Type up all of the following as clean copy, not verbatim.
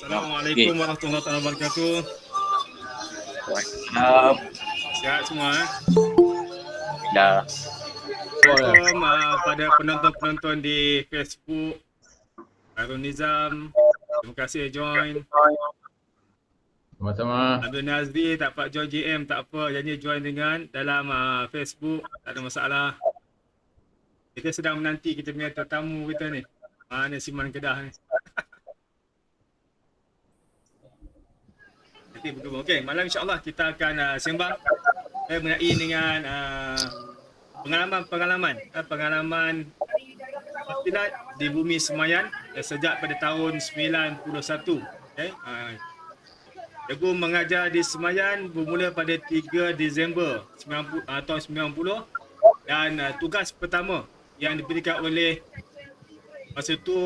Assalamualaikum warahmatullahi wabarakatuh. Waalaikumsalam. Sihat semua. Dah. Assalamualaikum pada penonton-penonton di Facebook. Harun Nizam, terima kasih join. Sama-sama. Abdul Nazri tak dapat join GM, tak apa, janji join dengan dalam Facebook, tak ada masalah. Kita sedang menanti kita punya tetamu kita ni. Mana Siman Kedah ni. Nanti berdua. Okey, malam insya-Allah kita akan sembang mengenai dengan pengalaman silat di Bumi Semayan sejak pada tahun 91. Okey. Cikgu mengajar di Semayan bermula pada 3 Disember tahun 90 dan tugas pertama yang diberikan oleh masa tu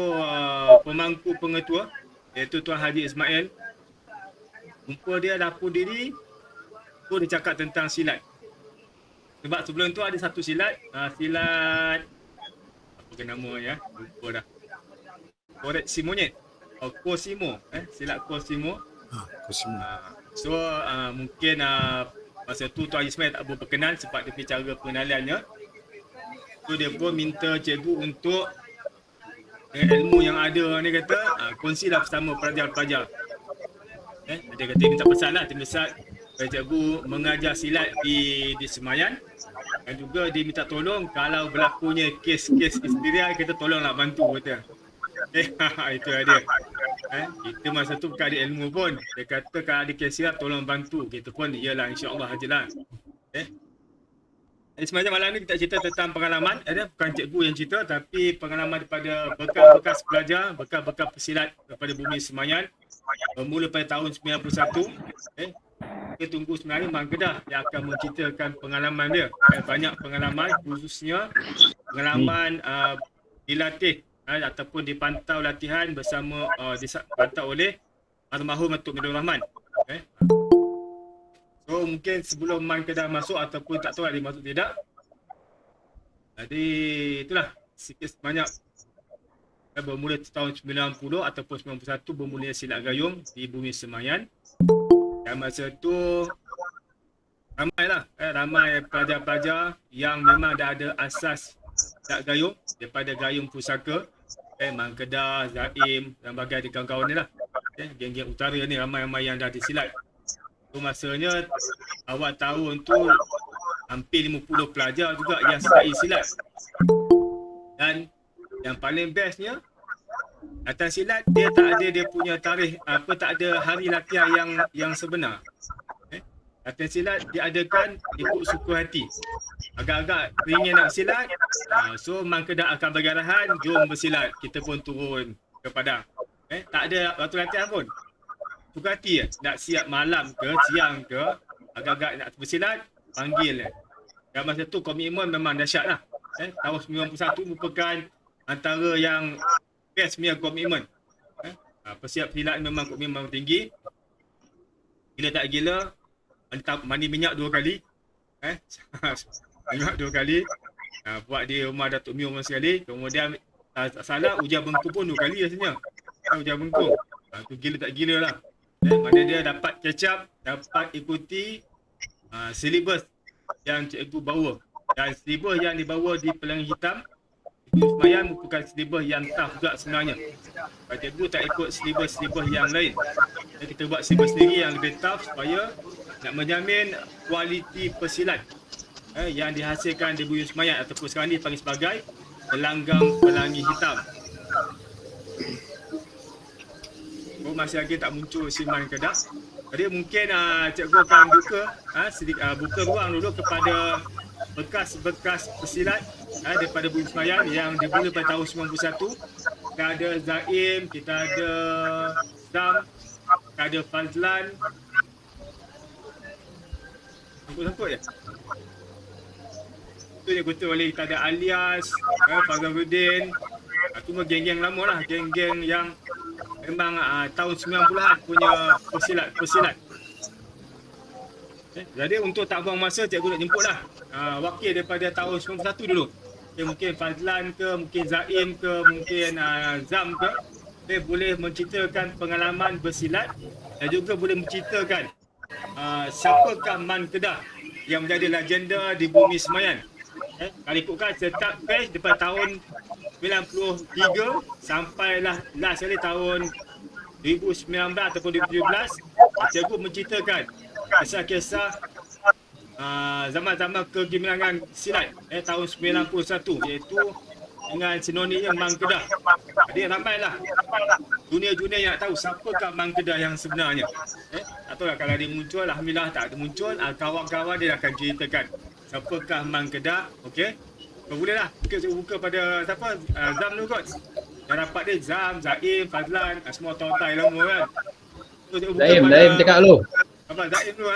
pemangku pengetua iaitu Tuan Haji Ismail. Jumpa dia dapur diri tu dia cakap tentang silat. Sebab sebelum tu ada satu silat, silat apa ke nama ya? Lupa dah. Koreksi monyet. Cosimo, silat Cosimo. So mungkin masa tu Tuan Ismail tak berkenan sebab dia cara pengenalannya. So dia pun minta cikgu untuk ilmu yang ada ni kata kongsilah bersama pelajar-pelajar. Dia kata minta pesan lah, dia minta cikgu mengajar silat di Semayan dan juga dia minta tolong kalau berlakunya kes-kes istiriah kita tolonglah bantu kata. Itu dia. Kita masa tu bukan ada ilmu pun. Dia kata kalau ada kes siap tolong bantu. Kita pun iyalah insya-Allah ajalah. Sebenarnya malam ni kita cerita tentang pengalaman. Bukan cikgu yang cerita tapi pengalaman daripada bekas-bekas pelajar, bekas-bekas pesilat daripada Bumi Semayan. Bermula pada tahun 91. Kita tunggu sebenarnya Mak Kedah yang akan menceritakan pengalaman dia. Banyak pengalaman khususnya pengalaman dilatih ataupun dipantau latihan bersama dipantau oleh almarhum Datuk Midul Rahman. So mungkin sebelum Man Kedah masuk ataupun tak tahu dia masuk tidak. Jadi itulah sikit sebanyak bermula tahun 90 ataupun 91 bermula silat gayung di Bumi Semayan. Dan masa tu ramai pelajar-pelajar yang memang dah ada asas silat gayung daripada gayung pusaka. Man Kedah, Zaim dan bagai kawan-kawan ni lah. Geng-geng utara ni ramai-ramai yang dah disilat. So masanya awal tahun tu hampir 50 pelajar juga yang selai silat. Dan yang paling bestnya latihan silat dia tak ada dia punya tarikh tak ada hari latihan yang sebenar. Latihan silat diadakan ikut suka hati. Agak-agak teringin nak silat, so Man Kedah akan bagi arahan, jom bersilat. Kita pun turun ke padang. Tak ada waktu latihan pun. Suka hati nak siap malam ke, siang ke, agak-agak nak bersilat, panggil. Dan masa tu komitmen memang dahsyat lah. Tahun 91 merupakan antara yang best punya komitmen. Persiap silat memang komitmen tinggi. Gila tak gila, mandi minyak 2 kali. Minyak 2 kali. Buat di rumah Datuk Mio sekali. Kemudian tak salah ujian bengkung pun 2 kali rasanya. Ujian bengkung. Tu gila tak gila lah. Mana dia dapat catch up, dapat ikuti silibus yang cikgu bawa. Dan silibus yang dibawa di Pelangi Hitam itu Semayan merupakan silibus yang tough juga sebenarnya. Cikgu tak ikut silibus-silibus yang lain. Jadi kita buat silibus sendiri yang lebih tough supaya nak menjamin kualiti pesilat yang dihasilkan di Bumi Semayan ataupun sekarang ni dipanggil sebagai Gelanggang Pelangi Hitam. Masih lagi tak muncul Siman Kedah. Jadi mungkin cikgu akan buka ruang dulu kepada bekas-bekas pesilat daripada Bumi Semayan yang dimulai pada tahun 91. Kita ada Zaim, kita ada Zam, kita ada Fazlan. Sangkut-sangkut je. Itu dia kata oleh kita ada Alias, Fazluddin. Itu semua geng-geng lama lah, geng-geng yang memang tahun 90-an punya pesilat. Jadi untuk tak buang masa, cikgu nak jemput lah wakil daripada tahun 91 dulu. Mungkin Fazlan ke, mungkin Zaim ke, mungkin Zam ke. boleh menceritakan pengalaman bersilat dan juga boleh menceritakan siapakah Man Kedah yang menjadi legenda di bumi Semayan. Kalau ikutkan start page daripada tahun 93 sampailah last kali tahun 2019 ataupun 2017, cikgu menceritakan kisah-kisah zaman-zaman kegemilangan silat tahun 91, iaitu dengan sinonimnya Man Kedah. Jadi ramailah dunia-dunia yang nak tahu siapakah Man Kedah yang sebenarnya. Atau kalau dia muncul, alhamdulillah. Tak ada muncul, kawan-kawan dia akan ceritakan siapakah Man Kedah. Okey, bolehlah kita buka pada siapa, Zam dulu kot. Yang rapat dia Zam, Zaim, Fazlan, semua tahu-tahu lama kan. Zaim cakap dulu. Apa Zaim dulu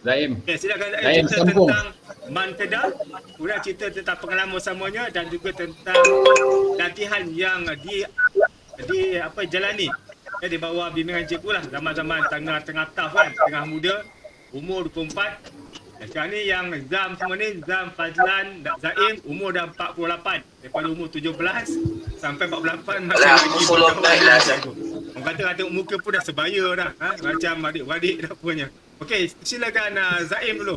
Zaim. Okay, silakan Zaim cerita sambung. tentang Man Kedah, kemudian cerita tentang pengalaman samanya dan juga tentang latihan yang jalani di bawah bimbingan cikgu lah, zaman-zaman tengah taf kan, tengah muda, umur 24. Sekarang ni yang Zam semua ni, Zam, Fazlan, Zaim, umur dah 48. Daripada umur 17 sampai 48 masih lagi berkawan cikgu. Orang kata tengok muka pun dah sebaya dah, macam adik-adik dah punya. Okey, silakan Zaim dulu.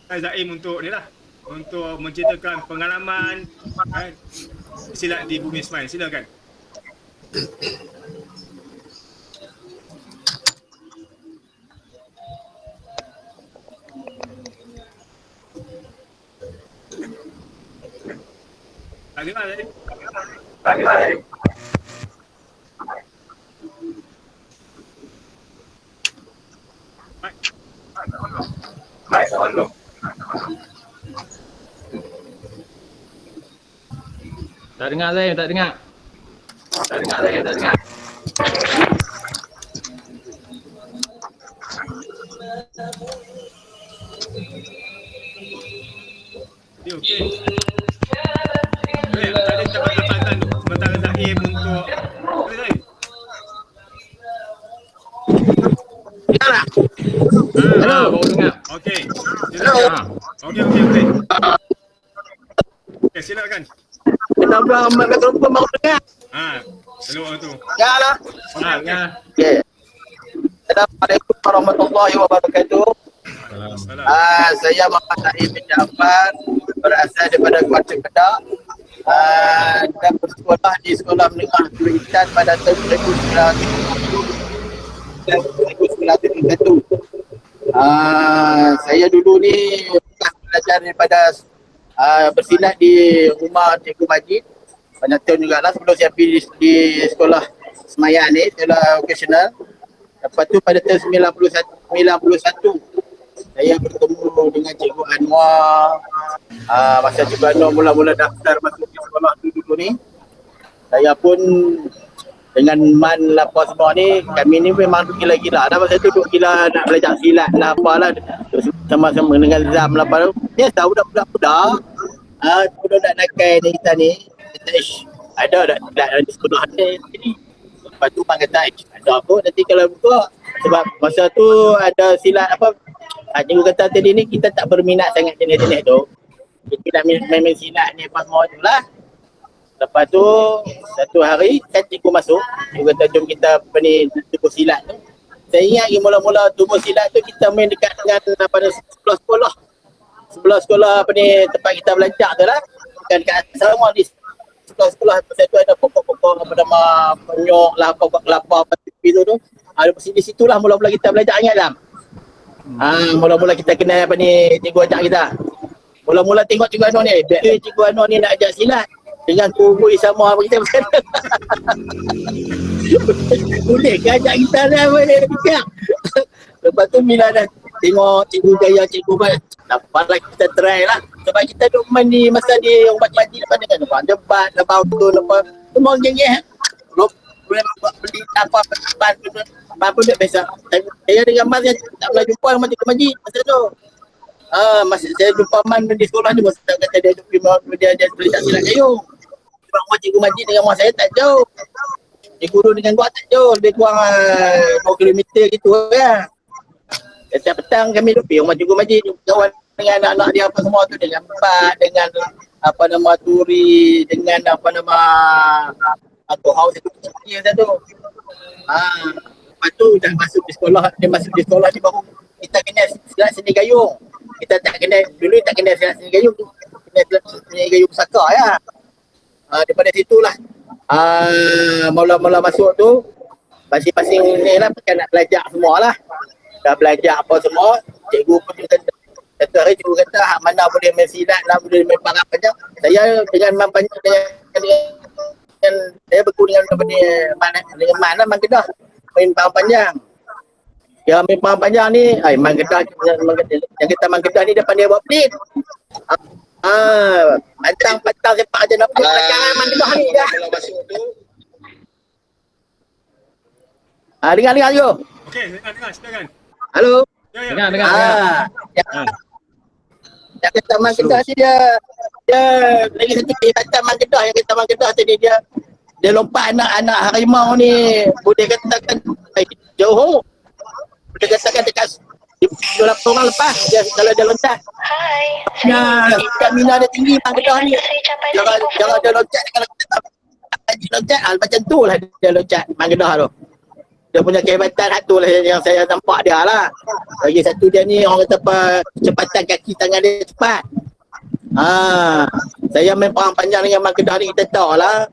Zaim untuk ni lah, untuk menceritakan pengalaman silat di bumi Semayan. Silakan. Tak dengar tadi? Tak dengar Zaim, tak dengar. Okey. Tadi kita bagi Fazlan tu. Sementara Zaim untuk... Boleh Zaim? Hello, baru dengar. Okey. Silakan. Okey. Okey, silakan. Kena belah amat kat rumput baru dengar. Hello tu. Ya lah. Dengar. Okey. Assalamualaikum warahmatullahi wabarakatuh. Salam. Saya Muhammad Zaim bin Jaafar, berasal daripada Kuala Kedah. Dan bersekolah di Sekolah Menengah Terikat pada tahun 1991. Saya dulu ni belajar daripada bersilat di rumah Cikgu Majid banyak tahun jugalah sebelum saya pergi di sekolah Semayan ni, sekolah vocational. Lepas tu pada tahun 91 saya bertemu dengan Cikgu Anwar. Masa Cikgu Anwar mula-mula daftar masuk di sekolah dulu ni, saya pun dengan Man lapar semua ni, kami ni memang gila-gila. Dah masa tu duduk gila nak belajar silat lah apalah, sama-sama dengan Zam lapar tu. Dia tahu budak-budak budak nakal ni kita ni. Kata, ada tak di sekolah ni. Lepas tu Man kata, ada apa nanti kalau buka. Sebab masa tu ada silat apa, cikgu kata tadi ni kita tak berminat sangat jenis-jenis tu. Kita dah main silat ni apa semua tu lah. Lepas tu satu hari kan cikgu masuk, cikgu kata jom kita apa ni tubuh silat tu. Saya ingat mula-mula tubuh silat tu kita main dekat dengan pada sebelah sekolah apa ni tempat kita belajar tu lah. Bukan dekat asrama di sekolah pasal tu ada pokok-pokok apa nama penyok lah, pokok kelapa apa tu. Di situlah mula-mula kita belajar ingat Zam. Mula-mula kita kenal apa ni cikgu ajak kita. Mula-mula tengok cikgu Anwar ni, cikgu Anwar ni nak ajak silat dengan kubur sama apa kita macam boleh ke ajak kita dah boleh fikir. Lepas tu bila dah tengok cikgu gaya cikgu kan, dapatlah kita try lah. Sebab kita duduk main di masa di ubat majlis lepas dengan debat lepas tu lepas semua geng-geng boleh beli apa pun tak biasa. Saya dengan Mas yang tak pernah jumpa sama cikgu majlis masa tu. Masa saya jumpa Man di sekolah ni, masa tak kata dia belajar silat kayu. Sebab rumah cikgu Majid dengan rumah saya tak jauh. Cikgu dulu dengan gua tak jauh, lebih kurang 2 kilometer gitu ya. Setiap petang kami duduk rumah cikgu Majid, kawan dengan anak-anak dia apa semua tu, dengan Pak, dengan apa nama Turi, dengan apa nama haus satu dia satu. Lepas tu dah masuk di sekolah, dia masuk di sekolah ni baru kita kena silat seni gayung. Kita tak kena, dulu tak kena silat seni gayung, kena silat seni gayung pusaka ya. Daripada situlah mula-mula masuk tu masing-masing ni lah kan nak belajar semua lah. Dah belajar apa semua, cikgu pun kata hari cikgu kata hak mana boleh main silat lah, boleh main parap panjang. Saya dengan main panjang dengan saya berguru dengan mana Mang Kedah main parap panjang. Ya main parap panjang ni, Mang Kedah yang kita Mang Kedah ni depan dia buat pelit. Pantang sepak aja nak pergi belakangan Mang Kedah ni dah. Kalau masuk tu. Dengar you. Okey, dengar silakan. Halo. Ya. Dengar. Yang kata Mang Kedah ni dia lagi satu kehebatan Mang Kedah yang kata Mang Kedah tadi dia lompat anak-anak harimau ni boleh katakan jauh. Boleh katakan dekat 28 orang lepas dia kalau dia loncat. Ya, stamina dia tinggi Mang Kedah ni. Jangan dia loncat kalau kita loncat macam tu lah dia loncat Mang Kedah tu. Dia punya kehebatan satu lah yang saya nampak dia lah. Lagi satu dia ni orang kata apa, kecepatan kaki tangan dia cepat. Saya main perang panjang dengan Mang Kedah ni kita tahu lah.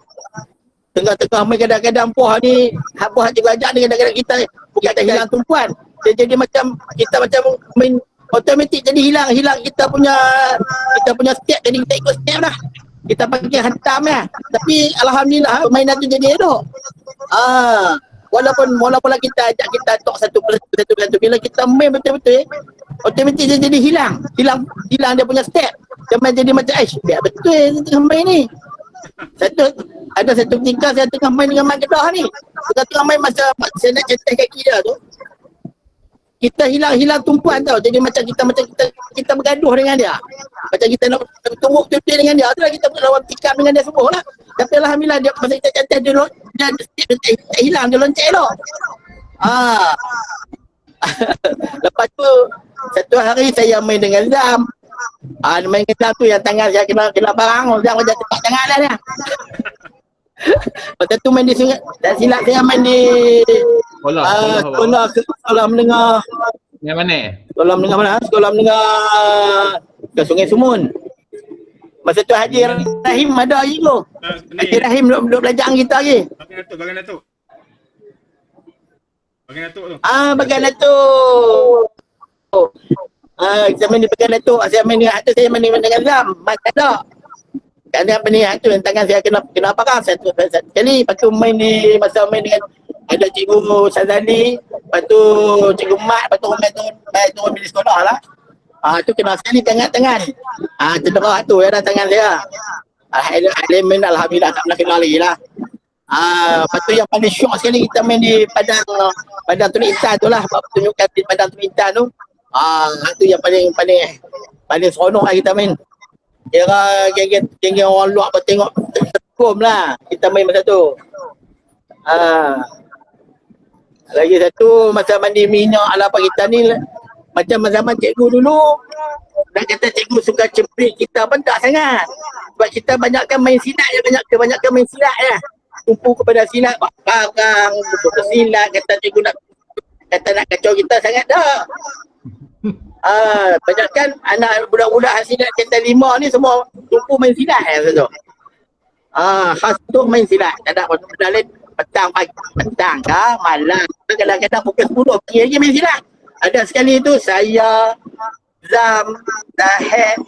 Tengah-tengah main kadang-kadang puah ni, puah cikgu ajar ni kadang-kadang kita bukan tak hilang tumpuan. Dia jadi macam, kita macam main automatik jadi hilang kita punya step, jadi kita ikut step lah. Kita pakai hantam lah. Tapi alhamdulillah mainan tu jadi elok. Walaupun mula-mula kita ajak kita talk satu persatu, bila kita main betul-betul automatik dia jadi hilang dia punya step. Dia main jadi macam biar betul tengah main ni. Ada satu ketika saya tengah main dengan Mang Kedah ni. Kita tengah main masa saya nak centang kaki dia tu. Kita hilang tumpuan tau. Jadi macam kita bergaduh dengan dia. Macam kita nak tumbuk betul dengan dia. Itulah kita lawan tikam dengan dia semua lah. Tapi alhamdulillah dia masa kita cantik dia hilang, dia loncat elok. Lepas tu satu hari saya main dengan Zam. Main dengan Zam tu yang tangan saya kena barang. Zam macam tepat tangan dia. Lepas tu main di sungai. Dan silat saya main di sekolah menengah. Yang mana? Sekolah menengah mana? Sekolah menengah ke Sungai Sumun. Masa tu Haji Rahim ada lagi tu. Haji Rahim duduk belajar dengan kita lagi. Bagian Datuk tu. Bagian Datuk. Kita main di Bagian Datuk. Saya main dengan saya main dengan Zam. Masa tak. Kerana apa ni tu yang tangan saya kena parah satu kali. Lepas tu main dengan ada cikgu Sazali, lepas tu cikgu Mat, lepas tu orang di sekolah lah. Tu kena sekali tangan. Cedera tu ya dah tangan saya. Alhamdulillah tak pernah kena lagi lah. Lepas tu yang paling syok sekali kita main di Padang Tun Intan tu lah. Pertunjukan di Padang Tun Intan tu. Tu yang paling seronok lah kita main. Kira geng-geng orang luar pun tengok terkum lah kita main masa tu. Lagi satu masa mandi minyak ala apa kita ni macam zaman cikgu dulu. Nak kata cikgu suka ceprit kita pun tak sangat. Sebab kita banyakkan main silat je, banyakkan main silat je. Tumpu kepada silat, bakang, bersilat, kata cikgu nak kacau kita sangat dah. Banyakkan anak budak-budak silat kata 5 ni semua tumpu main silat tu. Khas tu main silat. Tak ada benda lain. Petang kah, malam. Kadang-kadang pukul 10 pagi lagi main silat. Ada sekali tu saya, Zam, Zahid,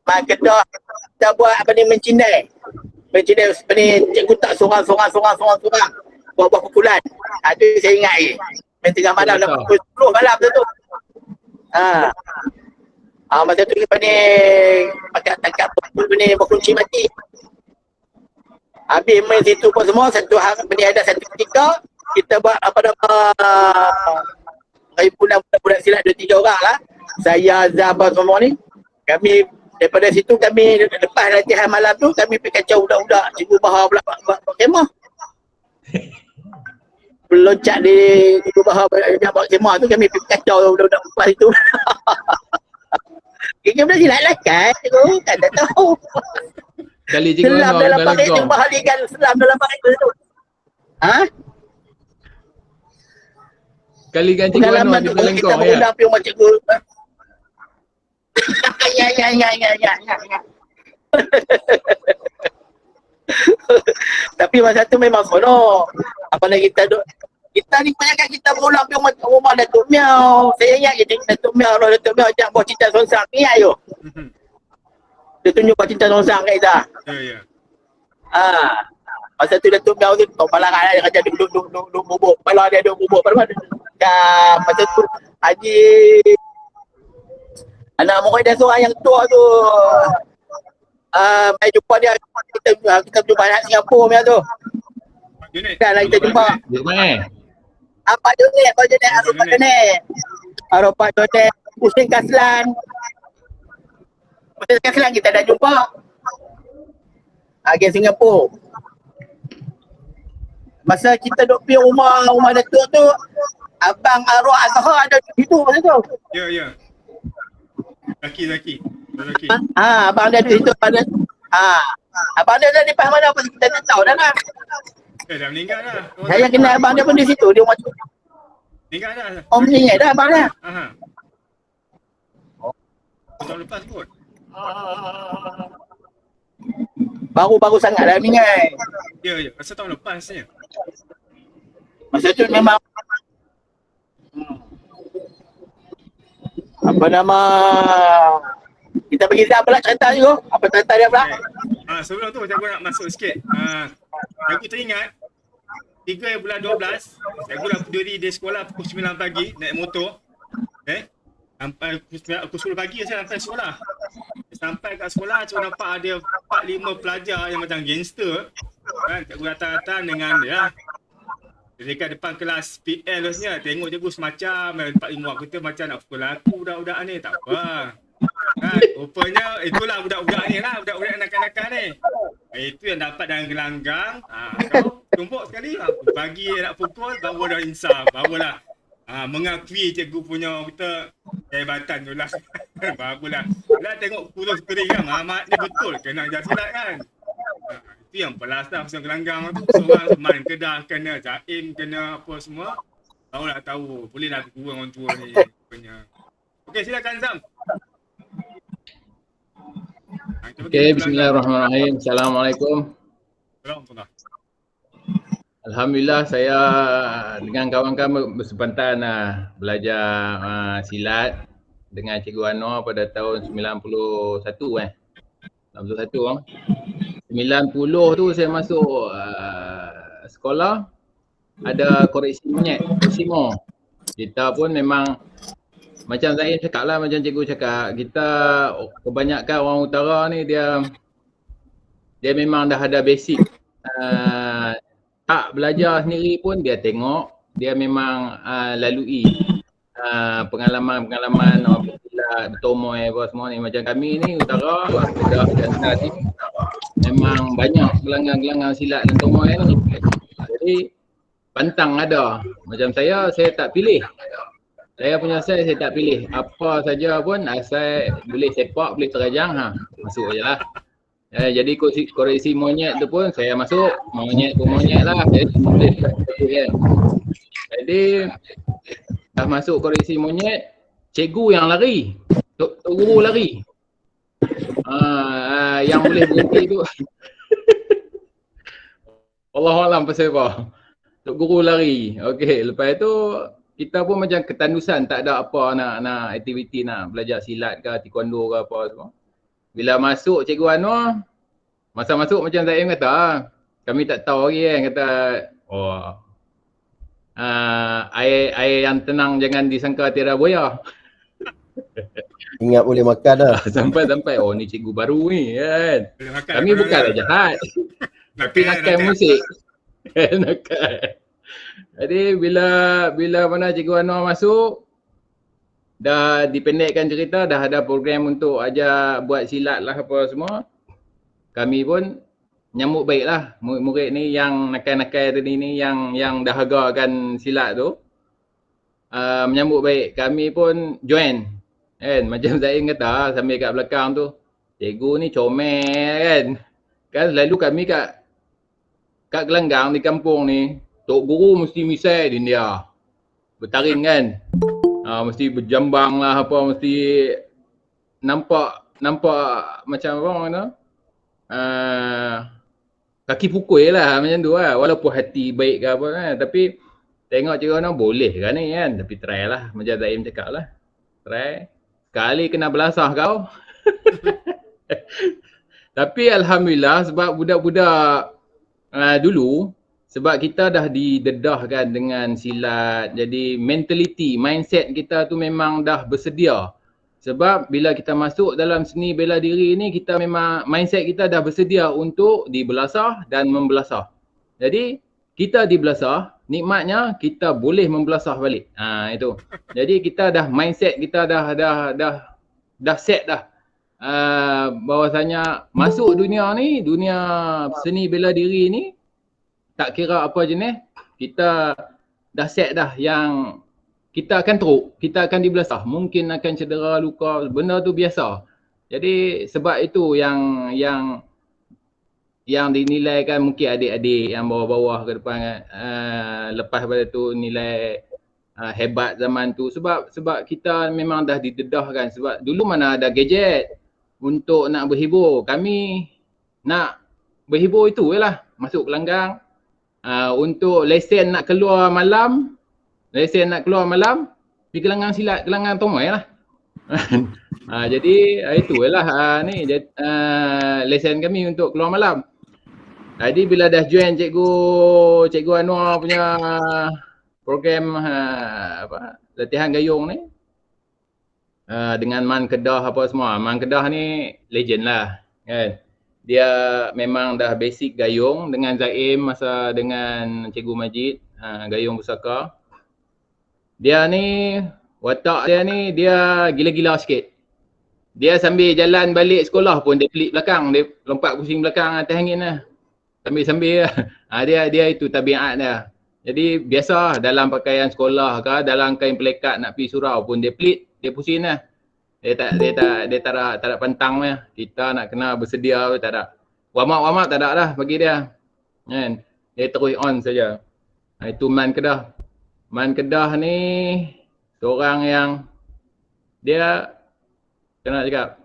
Mang Kedah kita buat apa ni mencindai apa ni cikgu tak sorang buat pukulan. Tu saya ingat main tengah malam dah pukul 10 malam tu. Masa tu apa ni pakai tangkap ni berkunci mati. Habis main situ pun semua satu hari ada satu ketika kita buat himpunan budak-budak silat 2-3 orang lah. Saya, Zaba semua ni. Kami daripada situ kami lepas latihan malam tu kami pergi kacau budak-budak cikgu Bahar pula buat kemah. Meloncat di cikgu Bahar buat kemah tu kami pergi kacau budak-budak lepas itu. Cikgu budak silat lah kan. Cikgu kan tak tahu. Kali cikgu selam dalam parit cikgu Bahar ligan selam dalam parit tu. Ha? Kalikan Cikgu Anwar Pengalaman di tu kalau kita Pelengkong ya. berulang pergi rumah cikgu. Ya. Tapi masa tu memang seronok. Apalagi kita ni kebanyakan kita berulang pergi rumah Datuk Miao. Saya ingat je Datuk Miao ajak buat cinta sonsang ni ayo. Dia tunjuk buat cinta sonsang kat kita. Ya. Masa tu Datuk Miao tu tau palangan dia kerja duduk bubuk. Kepala dia duduk bubuk. Dan masa tu Haji anak murid dia seorang yang tua tu. Mai jumpa dia kita jumpa anak Singapura punya tu. Unit. Kan kita jumpa. Di mana? Pak Jonet. Pak Jonet. Hussein Kaslan kita dah jumpa. Geng Singapura. Masa kita duduk pergi rumah Datuk tu, Abang Arwah Azhar ada di situ masa tu. Ya. Zaki. Abang dia di situ pada. Abang dia dah di pas mana pun kita tak tahu dah lah. Dah meninggal dah. Saya kenal abang dia pun di situ, dia rumah tu. Meninggal dah. Meninggal dah abang dia. Tahun lepas kot. Baru sangat dah meninggal. Ya. Masa tahun lepasnya. Masa tu memang apa nama kita bagi dia pula cerita tu. Apa cerita dia pula? Sebelum tu cikgu nak masuk sikit. Cikgu teringat 3 bulan 12, cikgu dah berdiri di sekolah pukul 9 pagi naik motor. Sampai pukul 10 pagi saya sampai sekolah. Sampai kat sekolah cikgu nampak ada 4-5 pelajar yang macam gangster. Kan cikgu datang dengan dia. Dekat depan kelas PL harusnya tengok cikgu semacam 4-5 orang kata macam nak pukul aku budak-budak ni. Tak apa. Kan rupanya itulah budak-budak ni lah, budak-budak nakal-nakal ni. Itu yang dapat dalam gelanggang. Kau tumpuk sekali pagi nak pukul baru dah insaf, barulah mengakui cikgu punya kita kehebatan tu lah. Barulah lah tengok kurus kering kan, Muhammad ni betul kena ajar silat kan. Itu yang pelas lah pasal gelanggang tu. Seorang Seman Kedah kena, Jaim kena apa semua. Barulah tahu, bolehlah kurang orang tua ni punya. Okey, silakan Zam. Okey, bismillahirrahmanirrahim. Assalamualaikum. Assalamualaikum. Alhamdulillah saya dengan kawan-kawan bersempatan belajar silat dengan Cikgu Anwar pada tahun 91 90 tu saya masuk sekolah ada koreksi monyet, Simo. Kita pun memang macam Zain cakap lah, macam cikgu cakap, kita kebanyakan orang utara ni dia memang dah ada basic. Tak belajar sendiri pun dia tengok, dia memang lalui pengalaman orang silat, bertomoy apa semua ni. Macam kami ni utara, Kedah dan Selatan ni memang banyak gelanggang-gelanggang silat dan tomoy ni. Jadi pantang ada. Macam saya tak pilih. Saya punya saya tak pilih. Apa saja pun asal boleh sepak, boleh terajang, masuk je lah. Jadi koreksi monyet tu pun saya masuk, monyet pun monyet lah. Jadi dah masuk koreksi monyet, cikgu yang lari, tok guru lari. Yang boleh berhenti tu Allahualam pasal apa. Tok guru lari. Okey, lepas tu kita pun macam ketandusan, tak ada apa nak aktiviti nak belajar silat ke, taekwondo ke apa semua. Bila masuk Cikgu Anwar, masa masuk macam Zaim kata, kami tak tahu lagi kan, kata air yang tenang jangan disangka tiada buaya. Ingat boleh makan dah. Sampai ni cikgu baru ni kan. Kami bukanlah jahat. Tapi nakal musik. Nakal. Jadi bila mana Cikgu Anwar masuk, dah dipendekkan cerita, dah ada program untuk ajar buat silat lah apa semua. Kami pun nyambut baik lah murid ni yang nakal-nakal tadi ni yang dahagakan silat tu. Menyambut baik, kami pun join kan. Macam Zain kata sambil kat belakang tu, cikgu ni comel kan. Kan selalu kami kat gelanggang di kampung ni, Tok guru mesti misai dia. Bertaring kan. Mesti berjambang lah apa, mesti nampak macam apa orang kata. Kaki pukul lah macam tu lah. Walaupun hati baik ke apa kan. Tapi tengok cikgu Anwar boleh kan ni kan. Tapi try lah. Macam Zaim cakap lah. Try. Sekali kena belasah kau. Tapi Alhamdulillah sebab budak-budak dulu, sebab kita dah didedahkan dengan silat. Jadi mentality, mindset kita tu memang dah bersedia. Sebab bila kita masuk dalam seni bela diri ni, kita memang mindset kita dah bersedia untuk dibelasah dan membelasah. Jadi kita dibelasah, nikmatnya kita boleh membelasah balik. Itu. Jadi kita dah mindset kita dah set dah. Bahawasanya masuk dunia ni, dunia seni bela diri ni, tak kira apa jenis, kita dah set dah yang kita akan teruk, kita akan dibelasah, mungkin akan cedera, luka, benda tu biasa. Jadi sebab itu yang dinilaikan mungkin adik-adik yang bawah-bawah ke depan lepas pada tu nilai hebat zaman tu sebab kita memang dah didedahkan. Sebab dulu mana ada gadget untuk nak berhibur. Kami nak berhibur itu je lah, masuk gelanggang. Untuk lesen nak keluar malam, pergi gelanggang silat, gelanggang Tomoy lah. Jadi itu je lah lesen kami untuk keluar malam. Jadi bila dah join cikgu Anwar punya program latihan gayung ni, dengan Man Kedah apa semua. Man Kedah ni legend lah kan. Dia memang dah basic gayung dengan Zaim masa dengan Cikgu Majid, gayung pusaka. Dia ni, watak dia ni dia gila-gila sikit. Dia sambil jalan balik sekolah pun dia pelik belakang, dia lompat pusing belakang atas angin lah. Sambil-sambil dia itu tabiat dia. Jadi biasa dalam pakaian sekolah ke, dalam kain pelekat nak pergi surau pun dia pelik, dia pusing lah. Dia tak ada pantang lah. Kita nak kena bersedia tak ada. Warm up tak ada lah bagi dia. Kan? Dia terus on saja. Itu Man Kedah. Man Kedah ni seorang yang dia kena cakap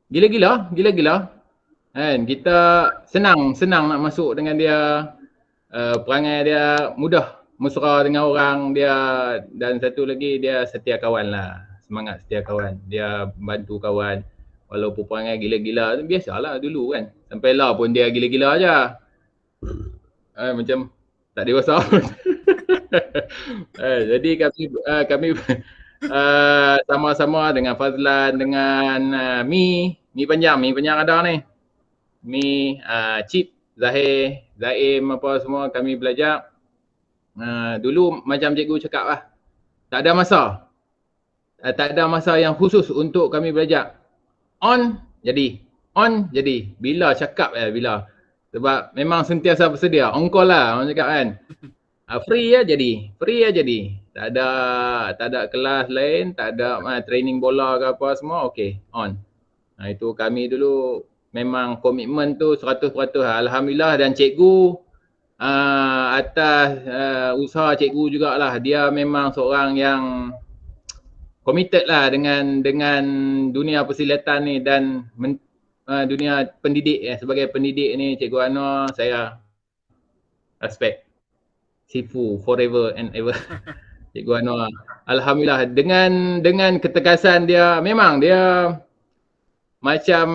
gila-gila. Kan? Kita senang nak masuk dengan dia. Perangai dia mudah mesra dengan orang dia, dan satu lagi dia setia kawan lah. Semangat setia kawan. Dia bantu kawan. Walaupun perangai gila-gila, biasalah dulu kan. Sampai lah pun dia gila-gila aja. Macam tak dewasa. Jadi kami sama-sama dengan Fazlan, dengan Mi panjang ada ni. Mi, Cip, Zahir, Zaim apa semua kami belajar. Dulu macam cikgu cakap lah, tak ada masa yang khusus untuk kami belajar. On jadi. Bila cakap bila. Sebab memang sentiasa bersedia. On call lah orang cakap kan. Free ya jadi. Tak ada kelas lain, tak ada training bola ke apa semua, okey, on. Itu kami dulu memang komitmen tu 100%. Alhamdulillah, dan cikgu atas usaha cikgu jugalah, dia memang seorang yang committed lah dengan dunia persilatan ni dan dunia pendidik. Sebagai pendidik ni, Cikgu Anwar saya respect. Sifu forever and ever. Cikgu Anwar. Alhamdulillah, dengan ketegasan dia, memang dia macam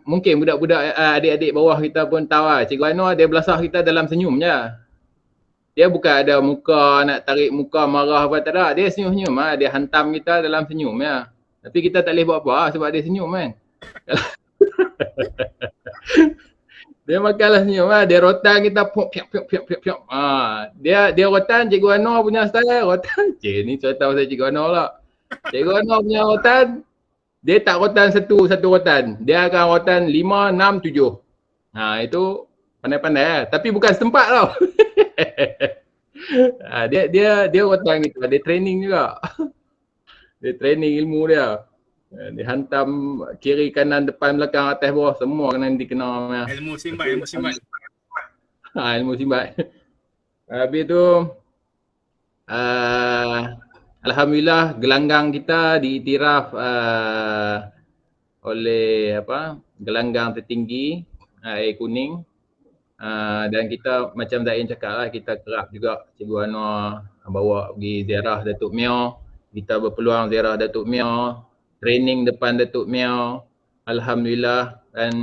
mungkin budak-budak adik-adik bawah kita pun tahu lah. Cikgu Anwar dia belasah kita dalam senyum je. Dia bukan ada muka nak tarik muka marah apa, tak ada. Dia senyum-senyum lah. Dia hantam kita dalam senyum ya. Tapi kita tak boleh buat apa sebab dia senyum kan. Dia makanlah senyum lah. Dia rotan kita piok. Dia rotan Cikgu Anwar punya style rotan. Ni cerita pasal Cikgu Anwar lah. Cikgu Anwar punya rotan, dia tak rotan satu rotan. Dia akan rotan 5, 6, 7. Itu pandai-pandai lah. Tapi bukan setempat tau. Dia rotan kita. Dia training juga. Dia training ilmu dia. Dia hantam kiri, kanan, depan, belakang, atas, bawah. Semua kena dikenal. Ilmu simbat. Ilmu simbat. Habis tu alhamdulillah gelanggang kita diiktiraf oleh gelanggang tertinggi air kuning. Dan kita macam Zain cakap lah, kita kerap juga Cikgu Anwar bawa pergi ziarah Datuk Mio. Kita berpeluang ziarah Datuk Mio, training depan Datuk Mio. Alhamdulillah. Dan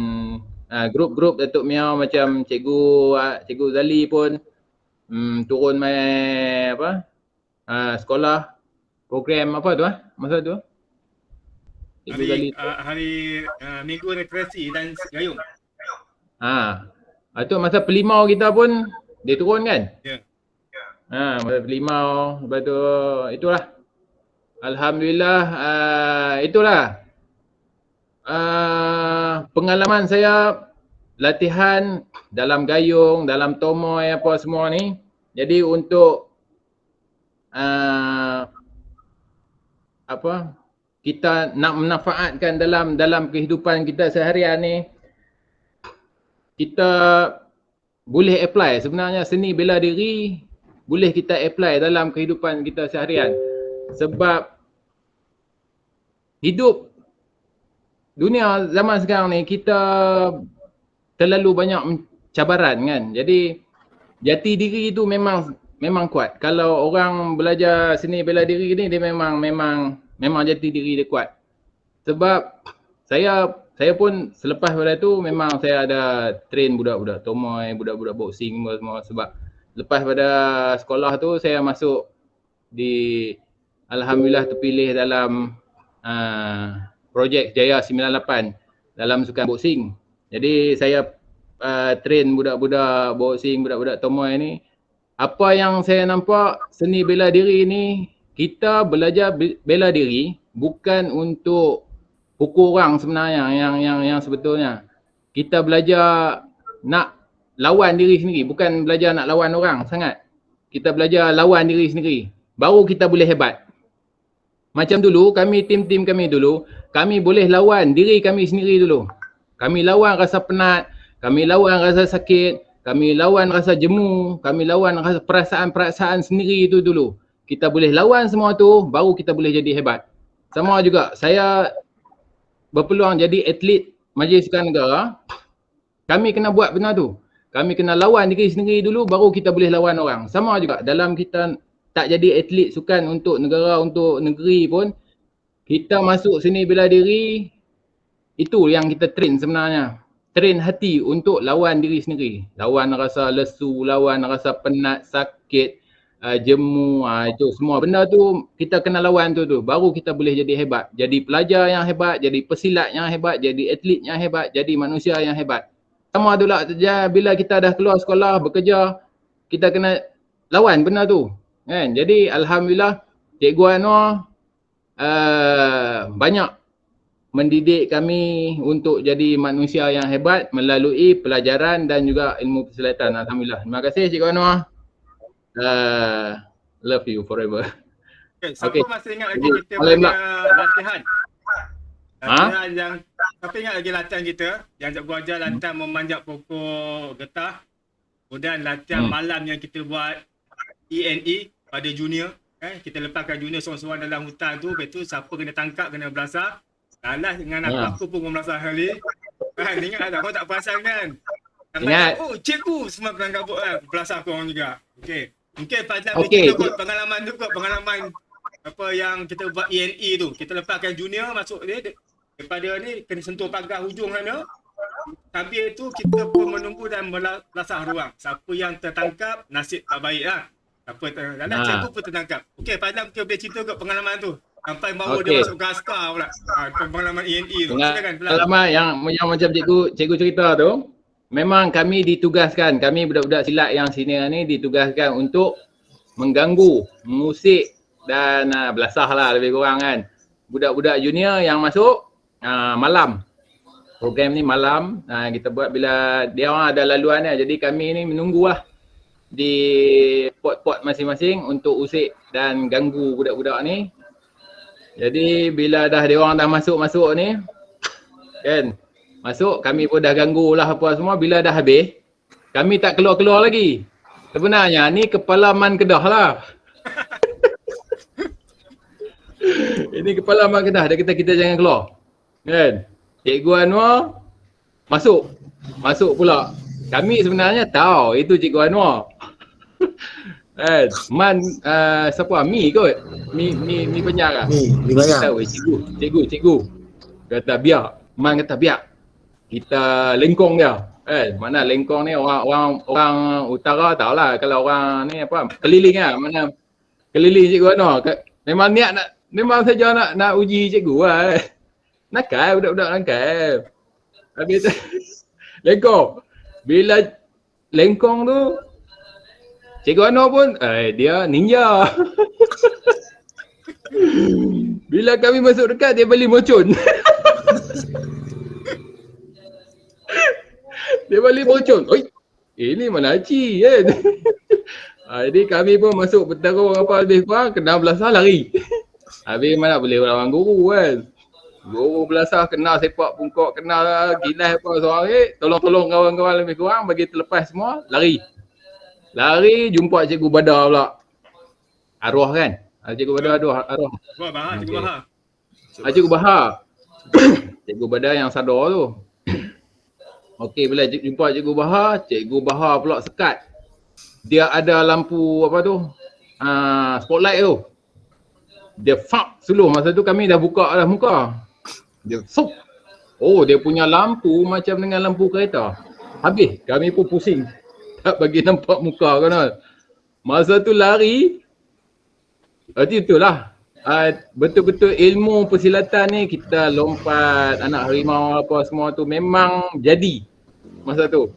grup-grup Datuk Mio macam Cikgu Zali pun turun mai sekolah program apa tu masa tu? Cikgu Zali hari minggu rekreasi dan gayung. Itu masa pelimau kita pun dia turun kan? Ya. Masa pelimau, lepas tu itulah. Alhamdulillah itulah pengalaman saya latihan dalam gayung, dalam tomoy apa semua ni. Jadi untuk kita nak memanfaatkan dalam kehidupan kita seharian ni, kita boleh apply sebenarnya seni bela diri, boleh kita apply dalam kehidupan kita seharian. Sebab hidup dunia zaman sekarang ni kita terlalu banyak cabaran kan. Jadi jati diri tu memang kuat. Kalau orang belajar seni bela diri ni dia memang jati diri dia kuat. Sebab saya pun selepas pada tu memang saya ada train budak-budak tomoy, budak-budak boxing semua. Sebab lepas pada sekolah tu saya masuk alhamdulillah terpilih dalam projek Jaya 98 dalam sukan boxing. Jadi saya train budak-budak boxing, budak-budak tomoy ni. Apa yang saya nampak seni bela diri ni, kita belajar bela diri bukan untuk pukul orang sebenarnya yang sebetulnya. Kita belajar nak lawan diri sendiri, bukan belajar nak lawan orang sangat. Kita belajar lawan diri sendiri. Baru kita boleh hebat. Macam dulu, tim kami dulu, kami boleh lawan diri kami sendiri dulu. Kami lawan rasa penat, kami lawan rasa sakit, kami lawan rasa jemu, kami lawan rasa perasaan-perasaan sendiri itu dulu. Kita boleh lawan semua tu, baru kita boleh jadi hebat. Sama juga, saya berpeluang jadi atlet Majlis Sukan Negara, kami kena buat benda tu. Kami kena lawan diri sendiri dulu, baru kita boleh lawan orang. Sama juga dalam kita tak jadi atlet sukan untuk negara, untuk negeri pun, kita masuk seni bela diri, itu yang kita train sebenarnya. Train hati untuk lawan diri sendiri. Lawan rasa lesu, lawan rasa penat, sakit, jemu, itu semua benda tu kita kena lawan tu. Baru kita boleh jadi hebat. Jadi pelajar yang hebat, jadi pesilat yang hebat, jadi atlet yang hebat, jadi manusia yang hebat. Sama tu lah bila kita dah keluar sekolah, bekerja, kita kena lawan benda tu. Kan? Jadi alhamdulillah Cikgu Anwar banyak mendidik kami untuk jadi manusia yang hebat melalui pelajaran dan juga ilmu persilatan. Alhamdulillah. Terima kasih Cikgu Anwar. Love you forever. Siapa masih ingat lagi kita punya latihan? Latihan yang siapa ingat lagi latihan kita yang cikgu ajar latihan memanjat pokok getah. Kemudian latihan malam yang kita buat ENE pada junior. Kita lepaskan junior seorang-seorang dalam hutan tu, lepas tu siapa kena tangkap kena belasah. Salah dengan aku pun belasah kali. Ingat tak? Kau tak perasan kan? Ingat. Oh cikgu semua kena kabut kan. Belasah korang juga. Okey. Mungkin Fazlan kita buat pengalaman tu kot, pengalaman apa yang kita buat ENE tu. Kita lepaskan junior masuk dia daripada ni kena sentuh pagar hujung sana. Sambil tu kita pun menunggu dan belasah ruang. Siapa yang tertangkap nasib tak baik lah. Siapa tertangkap, cikgu pun tertangkap. Okey, Fazlan mungkin boleh cerita kot pengalaman tu. Sampai bawa dia masuk ke askar pula. Pengalaman ENE tu. Silakan Fazlan. Pengalaman yang macam cikgu cerita tu. Memang kami ditugaskan, kami budak-budak silat yang senior ni ditugaskan untuk mengganggu, mengusik dan belasah lah lebih kurang kan. Budak-budak junior yang masuk malam. Program ni malam, kita buat bila dia orang ada laluan dia. Jadi kami ni menunggulah di pot-pot masing-masing untuk usik dan ganggu budak-budak ni. Jadi bila dah dia orang dah masuk-masuk ni kan, masuk, kami pun dah ganggu lah apa semua. Bila dah habis, kami tak keluar-keluar lagi. Sebenarnya ni kepala Man Kedah lah. Ini kepala Man Kedah. Dia kata kita jangan keluar. Kan? Cikgu Anwar masuk pula. Kami sebenarnya tahu itu Cikgu Anwar. Kan? Man siapa? Mi kot. Mi banyak lah. Mi banyak. Tahu cikgu. Kata biar. Man kata biar. Kita lengkong dia. Mana lengkong ni orang utara tahulah, kalau orang ni apa keliling lah, mana keliling Cikgu Anwar. Memang niat memang saja nak uji cikgu lah. Nakal budak-budak nakal. Habis tu lengkong. Bila lengkong tu Cikgu Anwar pun dia ninja. Bila kami masuk dekat dia balik mocon. Dia balik bocor. Oi, ini mana Haji kan. Jadi kami pun masuk bertarung apa lebih kurang, kena belasah lari. Habis mana boleh lawan guru kan. Guru belasah kena sepak pungkok, kena gilas apa seorang tolong kawan-kawan lebih kurang bagi terlepas semua, lari. Lari jumpa Cikgu Badar pula. Arwah kan? Cikgu Badar arwah. Cikgu Bahar. Cikgu Bahar. Cikgu Badar yang sadar tu. Okey, bila jumpa Cikgu Bahar pula sekat. Dia ada lampu apa tu? Spotlight tu. Dia fak suluh. Masa tu kami dah buka dah muka. Dia sup. Oh, dia punya lampu macam dengan lampu kereta. Habis, kami pun pusing. Tak bagi nampak muka kan. Masa tu lari. Berarti itulah. Betul-betul ilmu persilatan ni kita lompat anak harimau apa semua tu memang jadi masa tu.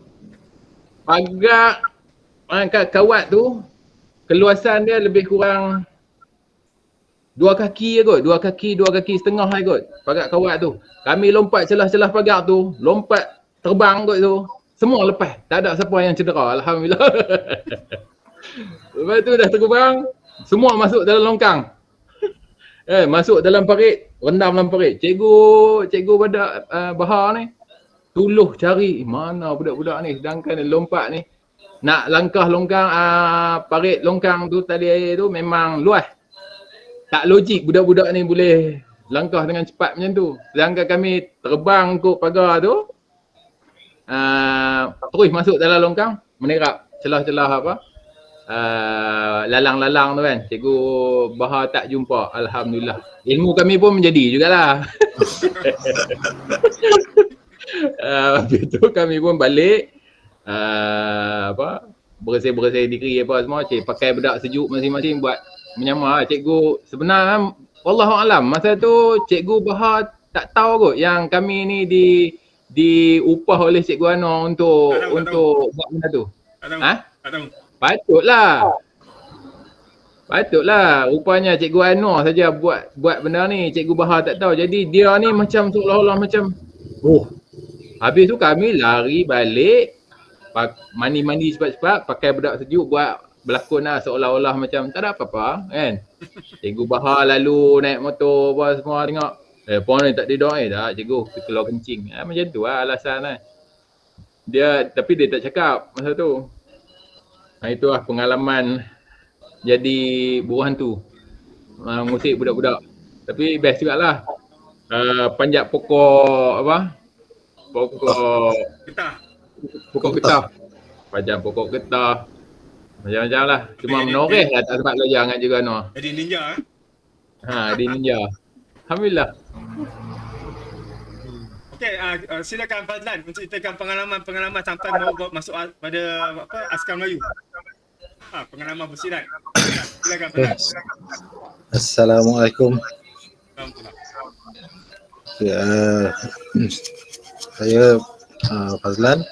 Pagar kawat tu keluasan dia lebih kurang 2 kaki je kot, 2 kaki setengah je kot pagar kawat tu. Kami lompat celah-celah pagar tu, lompat terbang kot tu. Semua lepas, tak ada siapa yang cedera, alhamdulillah. Lepas tu dah terbang, semua masuk dalam longkang. Masuk dalam parit, rendam dalam parit. Cikgu Badar Bahar ni tuluh cari mana budak-budak ni sedangkan dia lompat ni. Nak langkah longkang parit longkang tu tali air tu memang luas. Tak logik budak-budak ni boleh langkah dengan cepat macam tu. Sedangkan kami terbang kot pagar tu. Terus masuk dalam longkang, menerap celah-celah apa? Lalang-lalang tu kan. Cikgu Bahar tak jumpa, alhamdulillah. Ilmu kami pun menjadi jugalah. Habis tu kami pun balik bersih-bersih diri apa semua, pakai bedak sejuk masing-masing buat menyamar. Cikgu sebenarnya wallahualam masa tu Cikgu Bahar tak tahu kot yang kami ni diupah oleh Cikgu Anwar untuk buat benda tu. Tak tahu. Patutlah. Rupanya Cikgu Anwar saja buat benda ni. Cikgu Bahar tak tahu. Jadi dia ni macam seolah-olah macam habis tu kami lari balik, mandi cepat-cepat, pakai bedak sejuk buat berlakon lah seolah-olah macam tak ada apa-apa kan. Cikgu Bahar lalu naik motor apa semua tengok. Puan ni tak tidur tak cikgu, keluar kencing. Macam tu lah alasan lah. Tapi dia tak cakap masa tu. Itulah pengalaman jadi buruh hantu. Ngusik budak-budak. Tapi best jugalah. Panjat pokok apa? Pokok getah. Panjat pokok getah. Macam-macam lah. Cuma menoreh lah tak sempat belajar dengan Cikgu Anwar. Jadi ninja Dia ninja. Alhamdulillah. Okey, silakan Fazlan menceritakan pengalaman sampai mau masuk pada askar Melayu. Pengalaman bersilat. Silakan Fazlan. Assalamualaikum. Saya Fazlan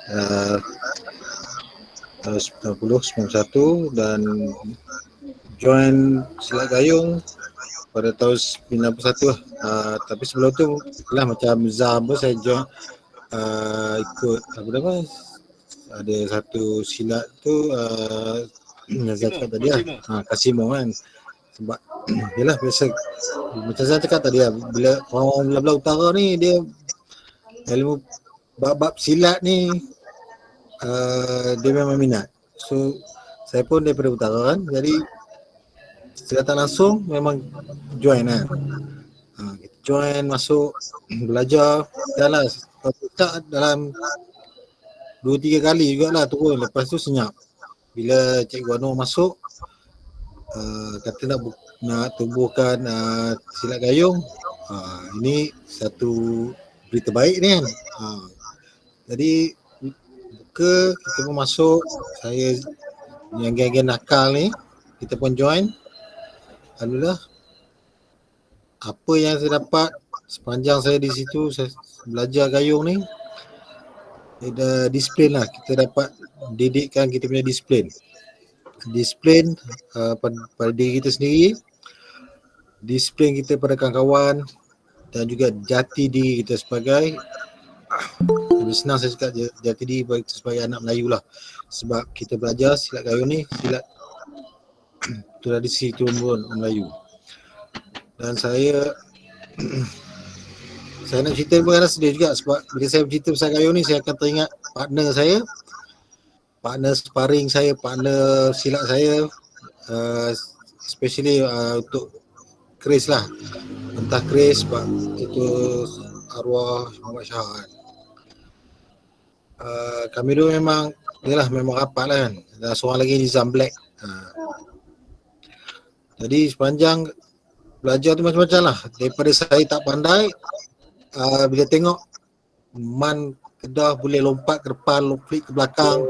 91 dan join silat gayung pada tahun 91 lah. Tapi sebelum tu lah macam Zam pun saya join ikut apa nama, ada satu silat tu Nazar cakap tadi lah, Kasimo kan. Sebab yelah biasa macam saya cakap tadi lah, bila orang belah-belah utara ni dia ilmu bab silat ni dia memang minat. So Saya pun daripada utara kan. Jadi secara tak langsung memang join kan. Kita join, masuk, belajar. Dah lah, tak dalam 2-3 kali jugalah turun. Lepas tu senyap. Bila Cikgu Anwar masuk, kata nak tumbuhkan silat gayung. Ini satu berita baik ni kan. Jadi kita pun masuk, saya yang geng-geng nakal ni, kita pun join. Alhamdulillah, apa yang saya dapat sepanjang saya di situ, saya belajar gayung ni, disiplin lah. Kita dapat didikkan kita punya disiplin pada diri kita sendiri, disiplin kita pada kawan-kawan, dan juga jati diri kita sebagai, lebih senang saya cakap jati diri sebagai anak Melayu lah. Sebab kita belajar silat gayung ni, silat tradisi turun-temurun Melayu. Dan saya nak cerita pun kadang sedih juga, sebab bila saya bercerita pasal gayung ni, saya akan teringat partner saya, partner sparring saya, partner silat saya, especially untuk Chris lah. Entah Chris sebab itu arwah Muhammad Shah kan. Kami dulu memang rapat lah kan. Dan seorang lagi Nizam Black. Jadi sepanjang belajar tu macam-macam lah. Daripada saya tak pandai, bila tengok Man Kedah boleh lompat ke depan, flip ke belakang,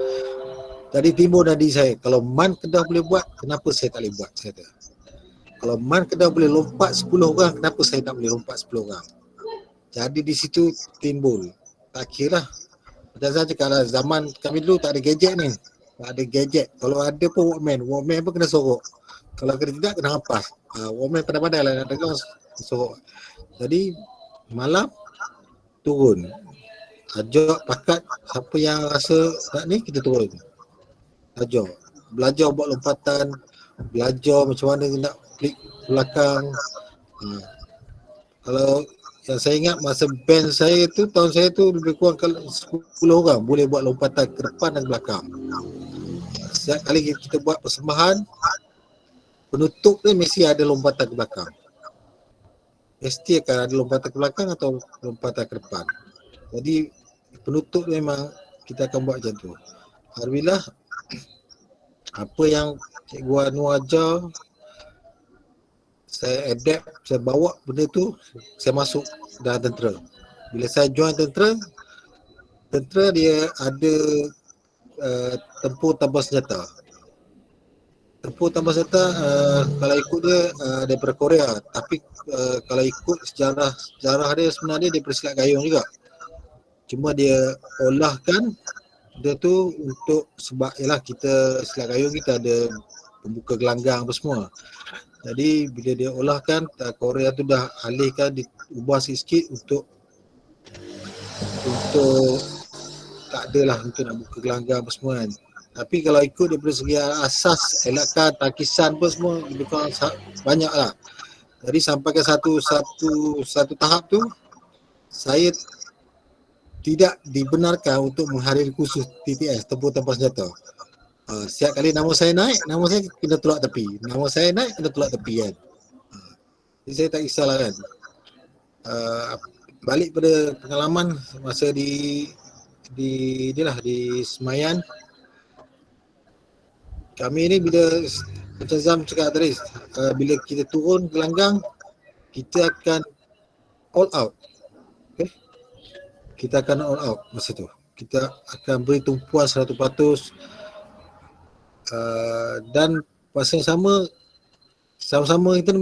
jadi timbul nadi saya, kalau Man Kedah boleh buat, kenapa saya tak boleh buat? Saya kata, kalau Man Kedah boleh lompat 10 orang, kenapa saya tak boleh lompat 10 orang? Jadi di situ timbul, tak kira lah. Macam saya cakap lah, zaman kami dulu tak ada gadget ni. Tak ada gadget. Kalau ada pun Walkman pun kena sorok. Kalau tidak kena hampas. Walkman pandai-pandai lah nak dengar, sorok. Jadi malam turun. Ajak pakat, siapa yang rasa nak ni, kita turun. Ajak. Belajar buat lompatan, belajar macam mana nak klik belakang. Kalau yang saya ingat masa band saya tu, tahun saya tu lebih kurang 10 orang boleh buat lompatan ke depan dan belakang. Setiap kali kita buat persembahan, penutup ni mesti ada lompatan ke belakang. Mesti akan ada lompatan ke belakang atau lompatan ke depan. Jadi penutup memang kita akan buat macam tu. Alhamdulillah, apa yang Cikgu Anwar ajar, saya adapt, saya bawa benda tu, saya masuk dalam tentera. Bila saya join tentera dia ada tempur tanpa senjata. Tempur tanpa senjata, kalau ikut dia daripada Korea, tapi kalau ikut sejarah dia sebenarnya daripada silat gayung juga. Cuma dia olahkan dia tu untuk, sebab ialah kita silat gayung kita ada pembuka gelanggang apa semua. Jadi bila dia olahkan, Korea tu dah alihkan, diubah sikit untuk tak adalah untuk nak buka gelanggang apa semua kan. Tapi kalau ikut daripada segi asas, elakan, takisan pun semua lebih kurang banyak lah. Jadi sampai ke satu tahap tu, saya tidak dibenarkan untuk menghadiri kursus TTS, tempur tanpa senjata. Setiap kali nama saya naik, nama saya kena tolak tepi. Nama saya naik, kena tolak tepi kan. Jadi saya tak kisahlah kan. Balik pada pengalaman masa di Semayan. Kami ni bila, macam Zam cakap tadi, bila kita turun gelanggang, kita akan all out. Okay? Kita akan all out masa tu. Kita akan beri tumpuan 100%. Dan masa yang sama-sama kita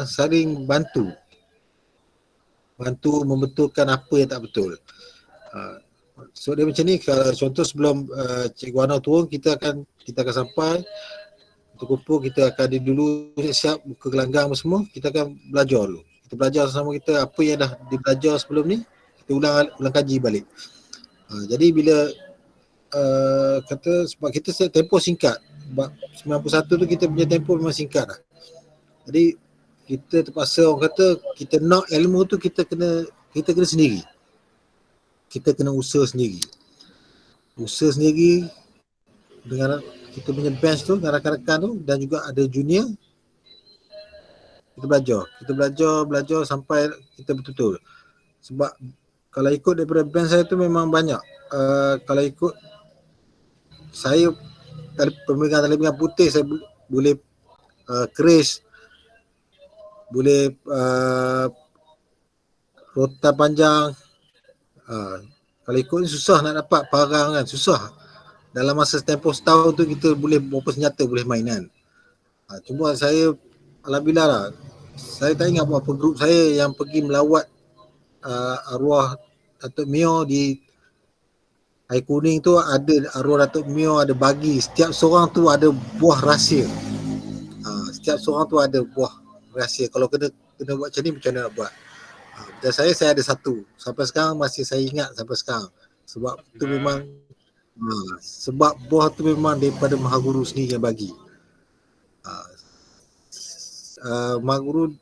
saling bantu membetulkan apa yang tak betul. So dia macam ni, kalau contoh sebelum Cikgu Anwar turun, kita akan sampai untuk kumpul, kita akan dulu siap buka gelanggang semua, kita akan belajar dulu. Kita belajar sama kita apa yang dah dibelajar sebelum ni, kita ulang kaji balik. Jadi bila kata, sebab kita tempoh singkat, sebab 91 tu kita punya tempoh memang singkat lah. Jadi kita terpaksa, orang kata kita nak ilmu tu kita kena sendiri. Kita kena usaha sendiri dengan kita punya bench tu dengan rakan-rakan tu dan juga ada junior. Kita belajar sampai kita betul-betul. Sebab kalau ikut daripada bench saya tu memang banyak. Kalau ikut saya pemegang tali pinggang putih saya boleh keris, boleh rotan panjang. Kalau ikut ni susah nak dapat parang kan, susah. Dalam masa tempoh setahun tu kita boleh berapa senjata boleh main kan. Cuma saya alhamdulillah lah, saya tak ingat berapa grup saya yang pergi melawat arwah Datuk Mio di Air Kuning tu. Ada arwah Datuk Mio ada bagi, setiap seorang tu ada buah rahsia. Setiap seorang tu ada buah rahsia. Kalau kena buat macam ni, macam mana nak buat. Dan saya ada satu. Sampai sekarang masih saya ingat sampai sekarang. Sebab tu memang sebab buah tu memang daripada Maha Guru sendiri yang bagi. Maha Guru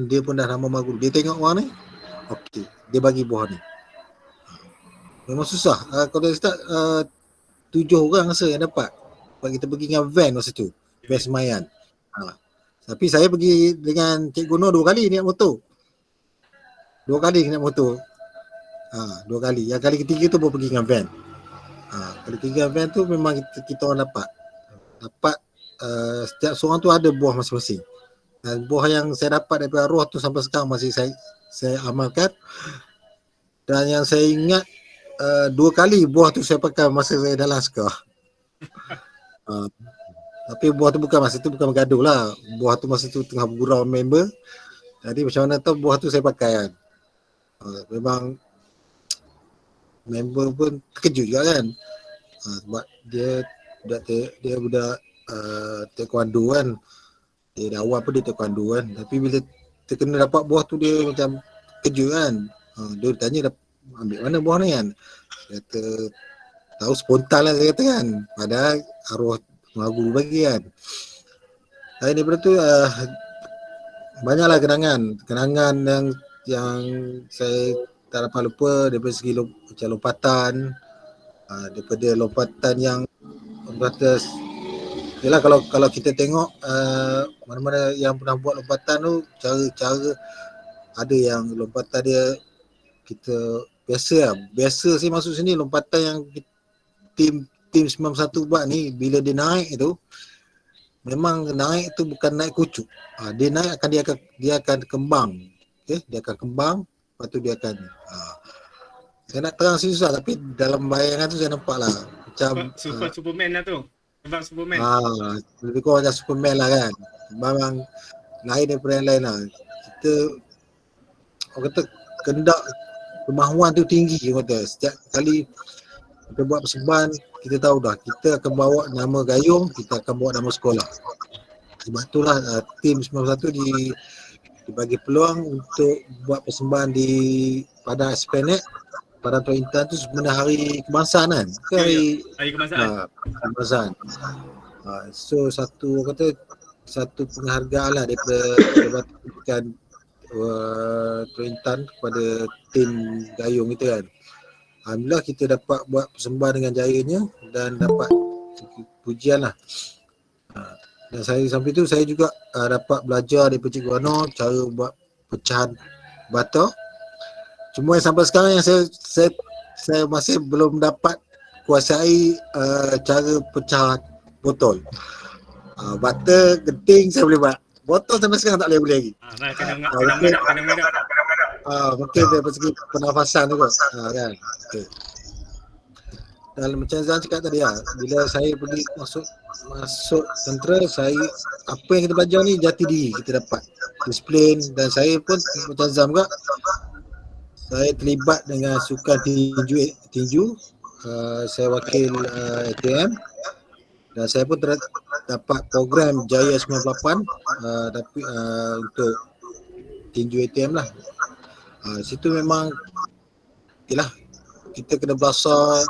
dia pun dah nama Maha Guru. Dia tengok orang ni, okey, dia bagi buah ni. Memang susah. Kalau dia start 7 orang rasa yang dapat. Sebab kita pergi dengan van masa tu, van Semayan. Tapi saya pergi dengan Cikgu Nur 2 kali naik motor. 2 kali naik motor. 2 kali. Yang kali ketiga tu baru pergi dengan van. Kali ketiga van tu memang kita orang dapat. Setiap seorang tu ada buah masing-masing. Dan buah yang saya dapat daripada arwah tu sampai sekarang masih saya amalkan. Dan yang saya ingat 2 kali buah tu saya pakai masa saya dalam askar. Tapi buah tu bukan masa tu bukan bergaduh lah. Buah tu masa tu tengah bergurau member. Jadi macam mana tu buah tu saya pakai kan. Memang member pun terkejut juga kan. Sebab dia budak taekwondo kan. Dia awal pun dia taekwondo kan. Tapi bila terkena dapat buah tu dia macam kejut kan. Dia tanya ambil mana buah ni kan. Dia kata tahu spontan lah saya kata kan. Padahal arwah Maha Guru bagi kan. Lain daripada tu banyaklah kenangan yang saya tak dapat lupa daripada segi macam lompatan, daripada lompatan yang batas. Yalah kalau kita tengok mana-mana yang pernah buat lompatan tu, cara ada yang lompatan dia kita biasa sih masuk sini lompatan yang tim 91 buat ni, bila dia naik tu memang naik tu bukan naik kucuk. Dia naik dia akan kembang. Okey, dia akan kembang, lepas tu dia akan saya nak terang susah tapi dalam bayangan tu saya nampak lah macam Superman lah tu. Sebab Superman. Lebih kurang macam Superman lah kan. Memang lain daripada yang lain lah. Kita orang kata kendak kemahuan tu tinggi orang kata. Setiap kali kita buat persembahan kita tahu dah kita akan bawa nama gayung, kita akan bawa nama sekolah. Sebab itulah tim 91 dibagi peluang untuk buat persembahan di Padang Esplanade. Padang Tua Intan tu sebenarnya hari kebangsaan kan? Hari kebangsaan. Kebangsaan. So satu penghargaan lah daripada Jabatan Tua Intan kepada tim gayung itu kan. Alhamdulillah kita dapat buat persembahan dengan jayanya dan dapat pujian lah. Dan saya sampai tu saya juga dapat belajar daripada Cikgu Anor cara buat pecahan bata. Cuma sampai sekarang yang saya masih belum dapat kuasai cara pecah botol. Bata, genting saya boleh buat. Botol sampai sekarang tak boleh lagi. Mungkin dari segi pernafasan tu kan. Okay. Dan macam Zan cakap tadi bila saya pergi masuk tentera, apa yang kita belajar ni jati diri kita dapat. Disiplin, dan saya pun macam Zan juga, saya terlibat dengan sukan tinju. Saya wakil ATM dan saya pun dapat program Jaya 98 tapi untuk tinju ATM lah. Situ memang yalah, kita kena belasah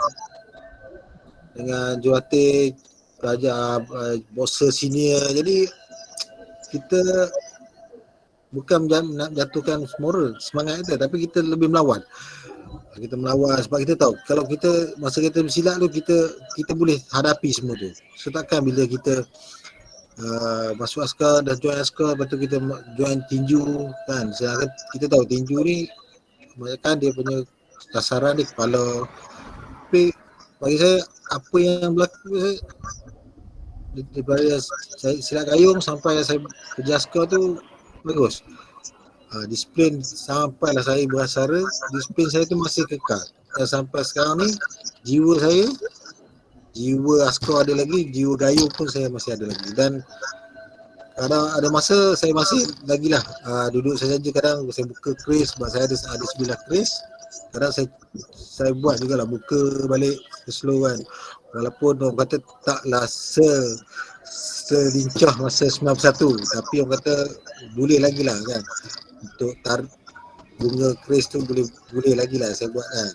dengan jurulatih pelajar boxer senior. Jadi kita bukan nak jatuhkan moral semangat kita, tapi kita lebih melawan. Kita melawan sebab kita tahu kalau kita masa kita bersilat tu kita boleh hadapi semua tu. So takkan bila kita masuk askar, dah join askar, lepas tu kita join tinju kan. Sedangkan kita tahu tinju ni kebanyakan dia punya sasaran dia kepala. Tapi bagi saya apa yang berlaku daripada saya silat gayung sampai saya kerja askar tu bagus. Disiplin sampailah saya berasara, disiplin saya tu masih kekal. Dan sampai sekarang ni jiwa askar ada lagi, jiwa gayung pun saya masih ada lagi. Dan kadang ada masa saya masih lagi lah duduk saja, kadang saya buka kris sebab saya ada 9 kris. Kadang saya buat jugalah buka balik slow kan. Walaupun orang kata taklah selincah masa 91, tapi orang kata boleh lagi lah kan. Untuk bunga kris tu boleh lagi lah saya buat kan.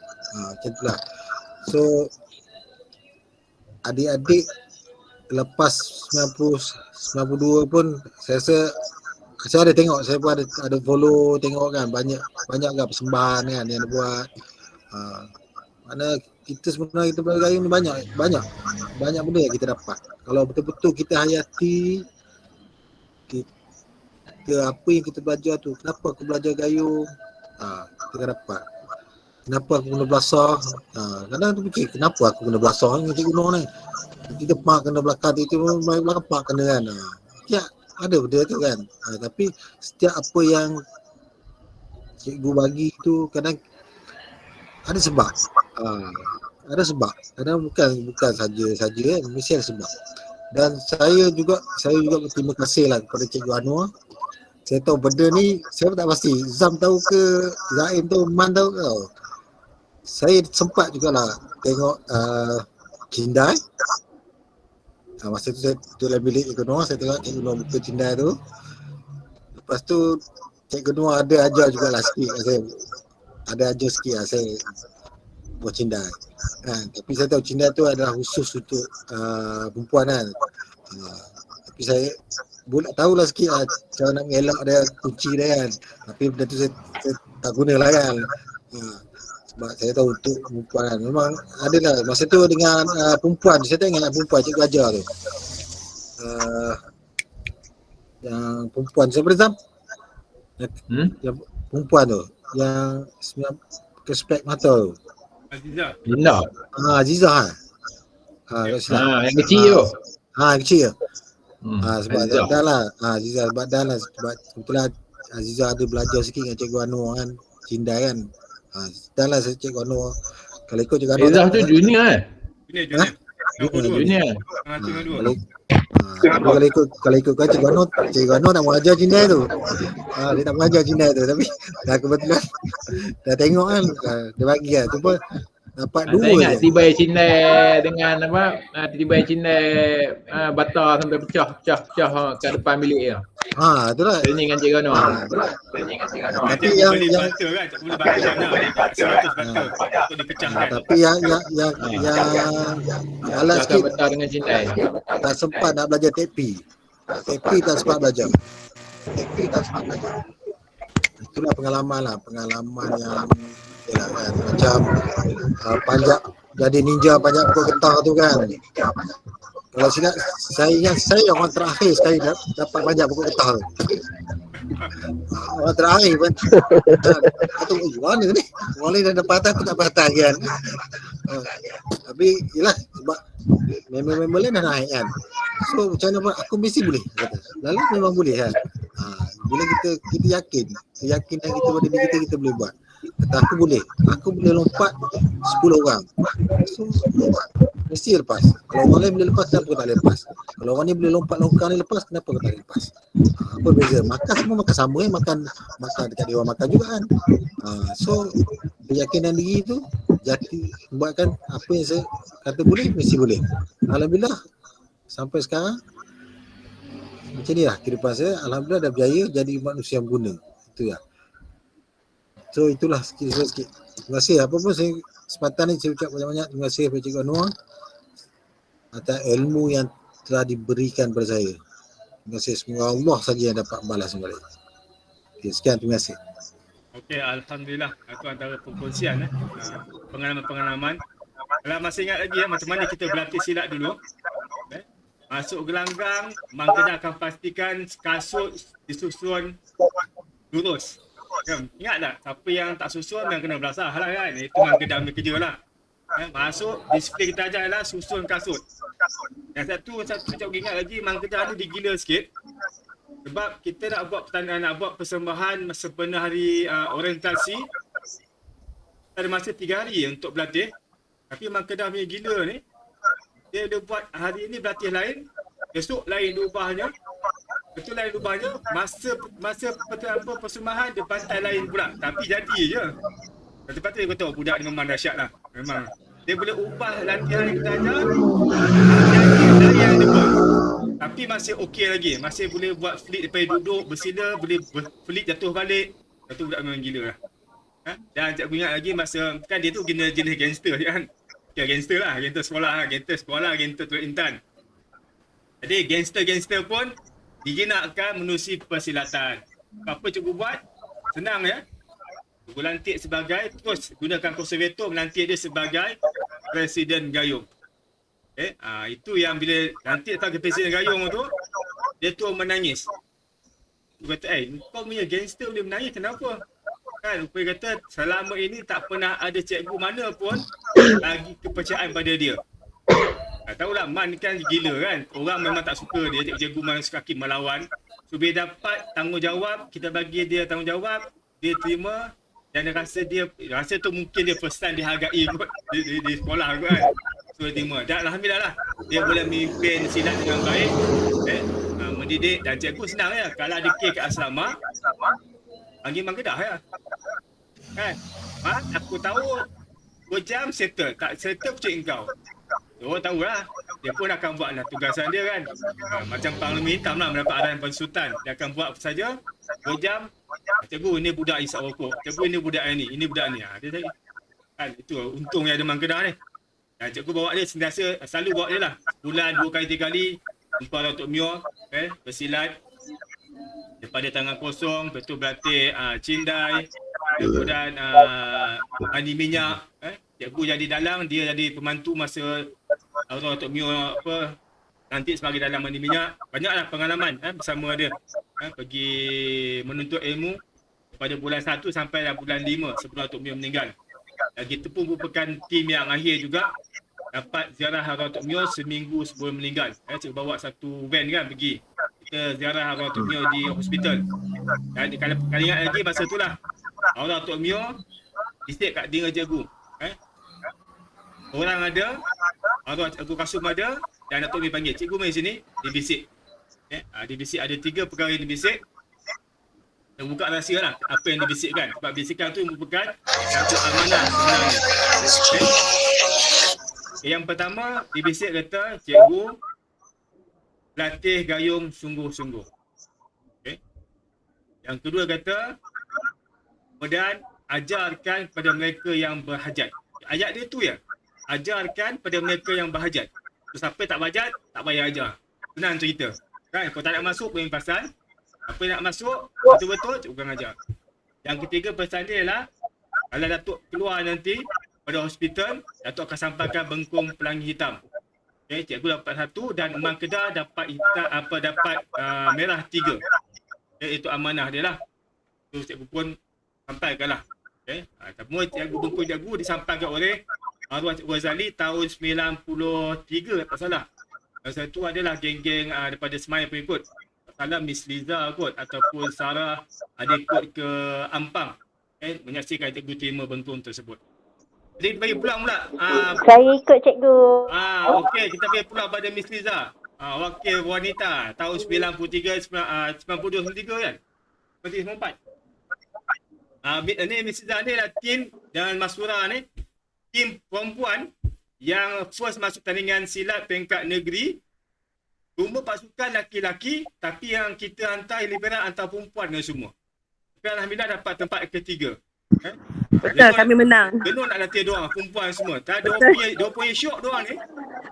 Macam tu lah. So adik-adik lepas 92 pun saya rasa saya ada tengok, saya pun ada follow tengok kan, banyak agak persembahan kan yang dia buat. Mana kita sebenarnya kita bergayung ni banyak benda yang kita dapat. Kalau betul-betul kita hayati apa yang kita belajar tu, kenapa aku belajar gayung, kita akan dapat. Kenapa aku kena belasah, kadang tu fikir kenapa aku kena belasah ni Cikgu Nur ni, kita pak kena belakang tu belakang pak kena kan. Ya ada benda tu kan, tapi setiap apa yang cikgu bagi tu kadang ada sebab. Ada sebab, kadang bukan saja kan, mesti ada sebab. Dan saya juga berterima kasih lah kepada Cikgu Anwar. Saya tahu benda ni, saya tak pasti Zam tahu ke, Zaim tahu, Man tahu ke. Saya sempat jugalah tengok Cindai. Masa tu saya dalam bilik Cikgu Noor, saya tengok Cikgu Noor buka Cindai tu. Lepas tu Cikgu Noor ada ajar jugalah sikit kat saya. Ada ajar sikit lah saya buat Cindai. Tapi saya tahu Cindai tu adalah khusus untuk perempuan kan. Tapi saya boleh tahulah sikit lah cara nak mengelak dia, kunci dia kan. Tapi benda tu saya tak gunalah kan. Sebab saya tahu untuk perempuan kan. Memang ada lah masa tu dengan perempuan, saya tak ingat perempuan cikgu ajar tu. Yang perempuan, siapa dia Zam? Yang perempuan tu, yang kespek mata tu. Azizah. Linda. Azizah Yang kecil tu. Kecil. Sebab Azizah. dah lah Azizah sebab dah lah, sebab kebetulan Azizah ada belajar sikit dengan Cikgu Anwar kan, Cindai kan. Dah lah saya Cikgu Anwar. Kalau ikut Cikgu Anwar Azizah tu junior kan? Junior. Junior. Kalau ikut kan Cikgu Anwar tak mengajar Cindai tu. Dia tak mengajar Cindai tu, tapi dah kebetulan dah tengok kan, dia bagi lah. Tu pun dapat Saya 2 ingat je. tibai Cindai dengan apa? Tibai Cindai batar sampai pecah kat depan bilik dia. Itulah. Training dengan Cikgu Anwar. Tapi yang batal kan, tak boleh batal banyak. 100 batal untuk dipecahkan. tapi yang alat Pecahkan sikit batar dengan Cindai. tak sempat nak belajar tepi. Tepi tak sempat belajar. Itulah pengalaman yang yalah kan, macam panjat jadi ninja panjat pokok getah tu kan. Kalau silap saya ingat saya orang terakhir sekali dapat panjat pokok getah tu. Orang terakhir pun kata mana ni, orang lain dah dapat atas, aku tak patah kan. Tapi yelah sebab member-member lain dah naik kan. So macam mana pun aku mesti boleh kata. Lalu memang boleh kan. Bila kita yakin keyakinan kita pada diri kita boleh buat. Kata aku boleh lompat 10 orang. So mesti lepas. Kalau orang lain boleh lepas, kenapa kau tak boleh lepas? Kalau orang ni boleh lompat longkang ni lepas, kenapa kau tak boleh lepas? Apa beza? Makan semua makan sama makan dekat dia orang makan juga kan. So keyakinan diri tu jadi buatkan apa yang saya kata boleh, mesti boleh. Alhamdulillah sampai sekarang macam ni lah kehidupan saya. Alhamdulillah dah berjaya jadi manusia yang guna. Itu lah. So itulah sikit. Terima kasih. Apa pun saya kesempatan ni saya ucap banyak-banyak terima kasih kepada Cikgu Anwar atas ilmu yang telah diberikan kepada saya. Terima kasih. Semoga Allah saja yang dapat balas kembali. Okay, sekian, terima kasih. Okey, alhamdulillah. Itu antara perkongsian pengalaman-pengalaman. Kalau masih ingat lagi macam mana kita berlatih silat dulu. Masuk gelanggang, Mang Kedah akan pastikan kasut disusun lurus. Ingat tak? Siapa yang tak susun yang kena belasah lah kan. Itu Mang Kedah punya kerja lah. Masuk, disiplin kita ajar lah susun kasut. Yang satu macam ingat lagi, Mang Kedah ni digila sikit. Sebab kita nak buat pertandingan, nak buat persembahan sepenuh hari orientasi. Ada masa 3 hari untuk berlatih. Tapi Mang Kedah punya gila ni, dia buat hari ni berlatih lain, esok lain diubahnya. Betul lain diubahnya, masa persembahan dia pantai lain pula. Tapi jadi je. Lepas tu dia kata budak ni memang dahsyat lah. Memang. Dia boleh ubah latihan yang kita ajar, jadi dari yang dia buat. Tapi masih okey lagi. Masih boleh buat flip daripada duduk, bersila, boleh flip jatuh balik. Lepas tu budak memang gila lah. Dan cikgu ingat lagi masa, kan dia tu jenis gangster kan. Okay, gangster lah, gangster sekolah, gangster Teluk Intan. Jadi gangster pun dijinakkan menerusi persilatan. Apa cikgu buat? Senang ya. Cikgu lantik sebagai, terus gunakan konservator melantik dia sebagai Presiden Gayung. Itu yang bila nanti datang ke Presiden Gayung tu, dia tu menangis. Dia kata, kau punya gangster boleh menangis, kenapa? Kan, rupanya kata selama ini tak pernah ada cikgu mana pun bagi kepercayaan pada dia. Tahulah, Man kan gila kan. Orang memang tak suka dia, cikgu Man sekaki melawan. So bila dapat tanggungjawab, kita bagi dia tanggungjawab, dia terima. Dan dia rasa tu mungkin dia first time dihargai kot di sekolah kot kan. So dia terima. Dan alhamdulillah lah, dia boleh memimpin silat dengan baik, mendidik. Dan cikgu senang ya, kalau ada kes kat asrama, panggil Mang Kedah ya. Kan? Aku tahu 2 jam settle. Tak settle pucuk engkau. Orang tahulah. Dia pun akan buat lah tugasan dia kan. Macam Panglima Hitam lah mendapat arahan Puan Sultan. Dia akan buat apa saja. 2 jam. Cikgu ini budak isap rokok. Cikgu ini budak ni. Ini budak ni. Dia tadi. Kan? Itu untung yang ada Mang Kedah ni. Dan cikgu bawa dia sentiasa. Selalu bawa dia lah. Bulan 2 kali 3 kali. Jumpa Datuk Mio. Bersilat. Daripada tangan kosong, lepas tu berlatih cindai, kemudian mandi minyak. Cikgu jadi dalang, dia jadi pembantu masa Datuk Mio nanti sebagai dalang mandi minyak. Banyaklah pengalaman bersama dia. Pergi menuntut ilmu pada bulan 1 sampai bulan 5 sebelum Datuk Mio meninggal. Dan kita pun merupakan tim yang akhir juga dapat ziarah Datuk Mio seminggu sebelum meninggal. Cikgu bawa satu van kan pergi. Kita ziarah Datuk Mio di hospital. Dan kalau ingat lagi masa itulah Datuk Mio istik kat diri cikgu. Orang ada, Cikgu Kasum ada, dan Datuk Mio panggil, cikgu mari sini, dia bisik. Dia bisik, ada 3 perkara yang dibisik. Dia buka rahsia lah apa yang dibisikkan. Sebab bisikan tu merupakan satu amanah sebenarnya. Yang pertama, dibisik kata, cikgu latih gayung sungguh-sungguh. Yang kedua kata, kemudian ajarkan pada mereka yang berhajat. Ayat dia tu ya. Ajarkan pada mereka yang berhajat. So, siapa tak berhajat, tak payah ajar. Senang cerita. Kan? Kalau tak nak masuk, pun pasal. Apa yang nak masuk, betul-betul, cikgu ajar. Yang ketiga pesan dia ialah, kalau Datuk keluar nanti pada hospital, Datuk akan sampaikan bengkung pelangi hitam. Cikgu dapat 1 dan Mang Kedah dapat hitam, dapat merah 3. Itu amanah dia lah. So cikgu pun sampaikan lah. Semua cikgu bengkung cikgu disampaikan oleh arwah Cikgu Razali tahun 93 tak salah. Masa itu adalah geng-geng daripada Semai pengikut. Tak salah Miss Liza kot ataupun Sarah ada ikut ke Ampang. Menyaksikan cikgu terima bengkung tersebut. Jadi kita bagi pulang pula. Saya ikut cikgu. Okey, kita bagi pulang pada Miss Liza. Wakil wanita tahun 93, 92, 93 kan? 94. Ni Miss Liza ni lah tim dengan Mas Surah ni. Tim perempuan yang first masuk tandingan silat peringkat negeri. Cuma pasukan laki-laki tapi yang kita hantar liberal hantar perempuan dengan semua. Tapi alhamdulillah dapat tempat ketiga. Betul, kami menang. Penuh nak latih diorang, perempuan semua. Tak ada diorang punya syok diorang ni.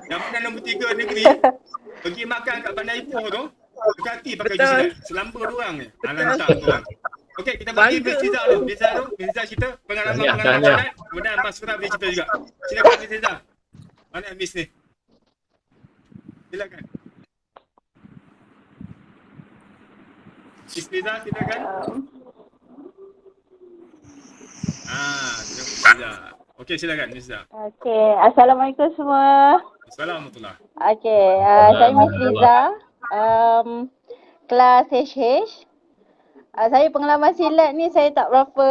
Yang menang nombor 3 negeri. Pergi makan kat Bandar Ipoh tu. Berkati pakai silat. Selamba diorang ni. Lantak diorang. Okey, kita bagi Miss Liza dulu. Miss Liza cerita pengalaman-pengalaman Tahniah. Adat. Kemudian Mas Surah boleh cerita juga. Silakan Miss Liza. Mana Miss ni? Silakan. Miss Liza, silakan. Miss Liza. Okey, silakan Miss Liza. Okey, Assalamualaikum semua. Assalamualaikum. Okey, saya Miss Liza. Kelas HH. Saya pengalaman silat ni saya tak berapa,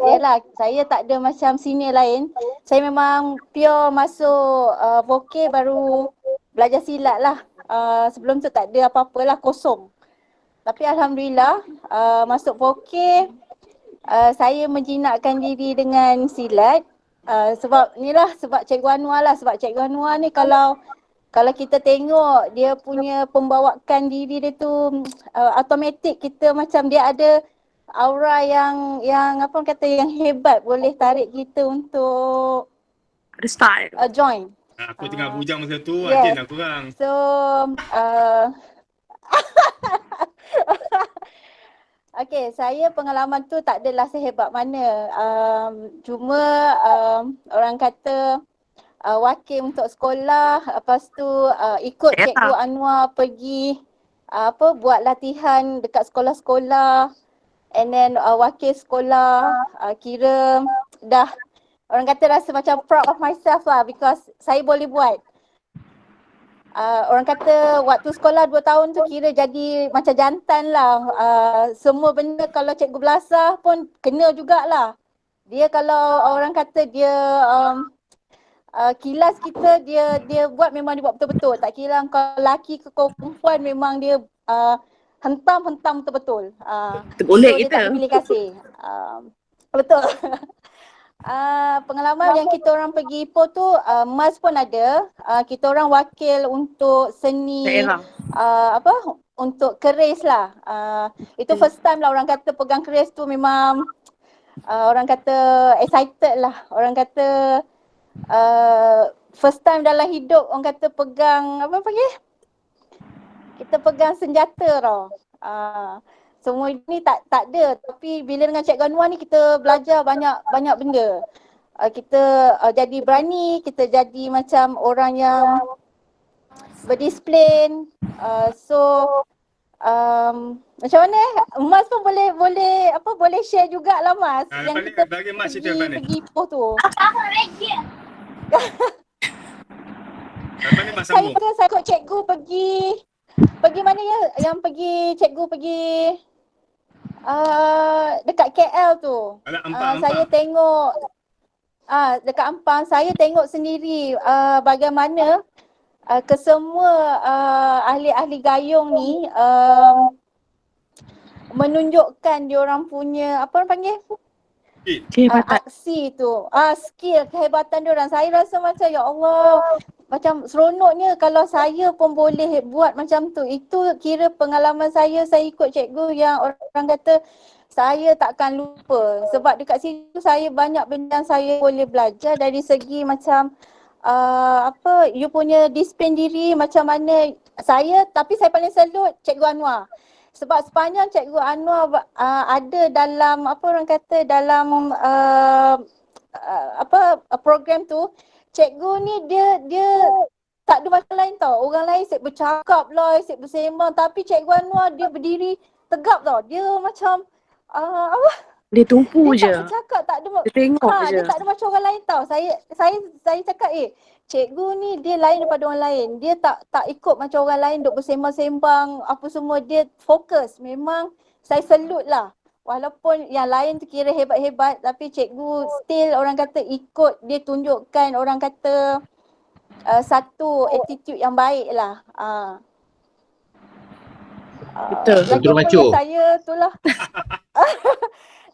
yalah saya tak ada macam senior lain. Saya memang pure masuk vokal baru belajar silat lah. Sebelum tu tak ada apa-apa lah, kosong. Tapi Alhamdulillah masuk vokal, saya menjinakkan diri dengan silat. Sebab Cikgu Anwar lah. Sebab Cikgu Anwar ni kalau kita tengok dia punya pembawaan diri dia tu automatik kita macam dia ada aura yang apa orang kata yang hebat, boleh tarik kita untuk Ada style. join. Aku tengah bujang masa tu, yes. Adin lah korang. So okay, saya pengalaman tu tak adalah sehebat mana. Cuma orang kata wakil untuk sekolah, lepas tu ikut Cikgu Anwar pergi buat latihan dekat sekolah-sekolah, and then wakil sekolah, kira dah orang kata rasa macam proud of myself lah because saya boleh buat. Orang kata waktu sekolah 2 tahun tu kira jadi macam jantan lah. Semua benda kalau cikgu belasah pun kena jugalah. Dia kalau orang kata dia kilas kita, dia buat memang dia buat betul-betul. Tak kira kau lelaki ke kau perempuan, memang dia hentam betul-betul. Tergolek so dia kita. tak pilih kasih. Betul. Pengalaman yang kita orang pergi Ipoh tu, MAS pun ada. Kita orang wakil untuk seni Daerah. untuk keris lah. Itu first time lah orang kata pegang keris tu, memang orang kata excited lah. Orang kata first time dalam hidup orang kata pegang apa panggil? Kita pegang senjata tau. Semua ni tak ada, tapi bila dengan Cikgu Anwar ni kita belajar banyak benda. Kita jadi berani, kita jadi macam orang yang berdisiplin. Macam mana Mas pun boleh share jugalah Mas yang kita bagi Mas cerita pergi Ipoh tu. Lepas ni Mas sambung. Saya ikut cikgu pergi mana ya? Yang cikgu pergi dekat KL tu. Ampang. Saya tengok dekat Ampang, saya tengok sendiri bagaimana kesemua ahli-ahli gayung ni menunjukkan diorang punya apa orang panggil? Aksi tu. Skill, kehebatan diorang. Saya rasa macam ya Allah, macam seronoknya kalau saya pun boleh buat macam tu. Itu kira pengalaman saya ikut cikgu yang orang kata saya takkan lupa. Sebab dekat situ saya banyak benda yang saya boleh belajar dari segi macam you punya disiplin diri macam mana tapi saya paling salut Cikgu Anwar. Sebab sepanjang Cikgu Anwar ada dalam apa orang kata dalam program tu, cikgu ni dia tak ada macam lain tau. Orang lain asyik bercakap lah, asyik bersembang, tapi Cikgu Anwar dia berdiri tegap tau. Dia macam Dia tumpu je. Dia tak bercakap, tak ada Dia tengok je. dia tak ada macam orang lain tau. Saya cakap cikgu ni dia lain daripada orang lain. Dia tak ikut macam orang lain duk bersembang-sembang apa semua, dia fokus. Memang saya salute lah. Walaupun yang lain tu kira hebat-hebat, tapi cikgu still orang kata ikut, dia tunjukkan orang kata satu attitude yang baik lah. Betul. Betul macho. Saya tu lah.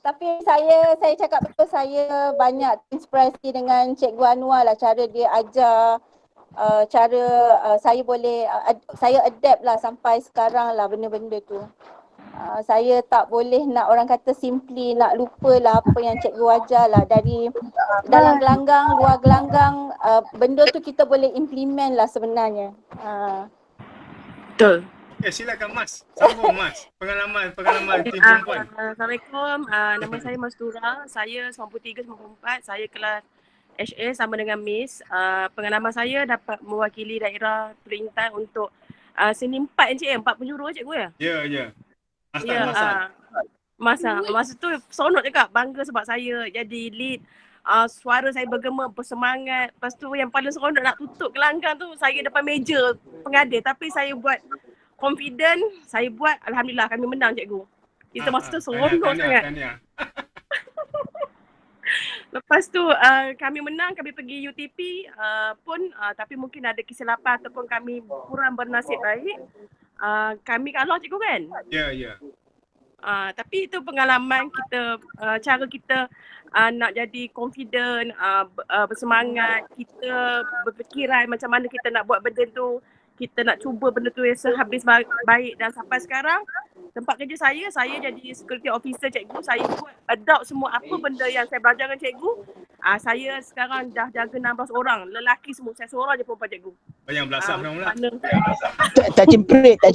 Tapi saya cakap betul, saya banyak inspirasi dengan Cikgu Anwar lah, cara dia ajar, cara saya boleh, saya adapt lah sampai sekarang lah benda-benda tu. Saya tak boleh nak orang kata simply nak lupa lah apa yang cikgu ajar lah. Dari dalam gelanggang, luar gelanggang, benda tu kita boleh implement lah sebenarnya. Betul. Silakan Mas. Sambung Mas. Pengalaman tim Okay, perempuan. Assalamualaikum. Nama saya Mastura. Saya 93-94. Saya kelas HA sama dengan Miss. Pengalaman saya dapat mewakili daerah Perintah untuk seni 4 Encik, 4 penjuru cikgu ya? Ya. Ya, masa tu seronok cakap, bangga sebab saya jadi lead. Suara saya bergema, bersemangat. Lepas tu yang paling seronok nak tutup gelanggang tu saya depan meja pengadil. Tapi saya buat confident, saya buat, alhamdulillah kami menang cikgu. Kita masa tu seronok sangat. Lepas tu kami menang, kami pergi UTP pun tapi mungkin ada kesilapan ataupun kami kurang bernasib baik. Kami kalah cikgu kan? Ya. Tapi itu pengalaman kita, cara kita nak jadi confident, bersemangat, kita berfikiran macam mana kita nak buat benda tu, kita nak cuba benda tu yang sehabis baik. Dan sampai sekarang tempat kerja saya jadi security officer cikgu. Saya buat adopt semua apa benda yang saya belajar dengan cikgu. Saya sekarang dah jaga 16 orang, lelaki semua, saya seorang je perempuan cikgu. Banyak belasah orang pula. Tak cimprit. Tak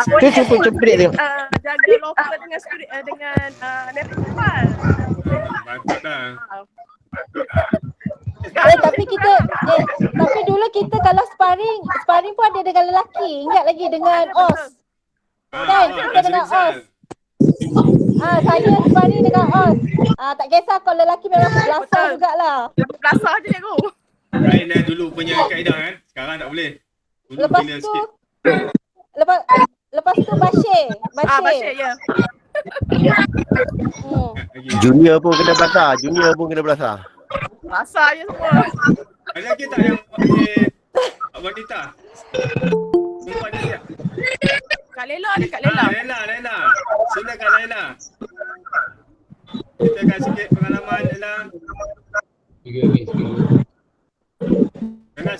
boleh Cimprit dia. jaga local dengan dengan Nepal. Patut dah. Tapi dulu kita kalau sparring pun ada dengan lelaki. Ingat lagi dengan OS. Kan kita dengan OS. Saya sparring dengan OS. Tak kisah kalau lelaki memang belasah jugalah. Belasah je cikgu. Lain dah dulu punya kaedah kan. Sekarang tak boleh. Dulu Lepas bila tu sikit. lepas tu Bashir. Bashir ya. Lagi. Junior pun kena belasah. Belasah je semua. Ada lagi tak yang wanita? Perempuan dia. Kak Lela ada Kak Lela. Lela. Silakan Lela. Kita akan sikit pengalaman Lela.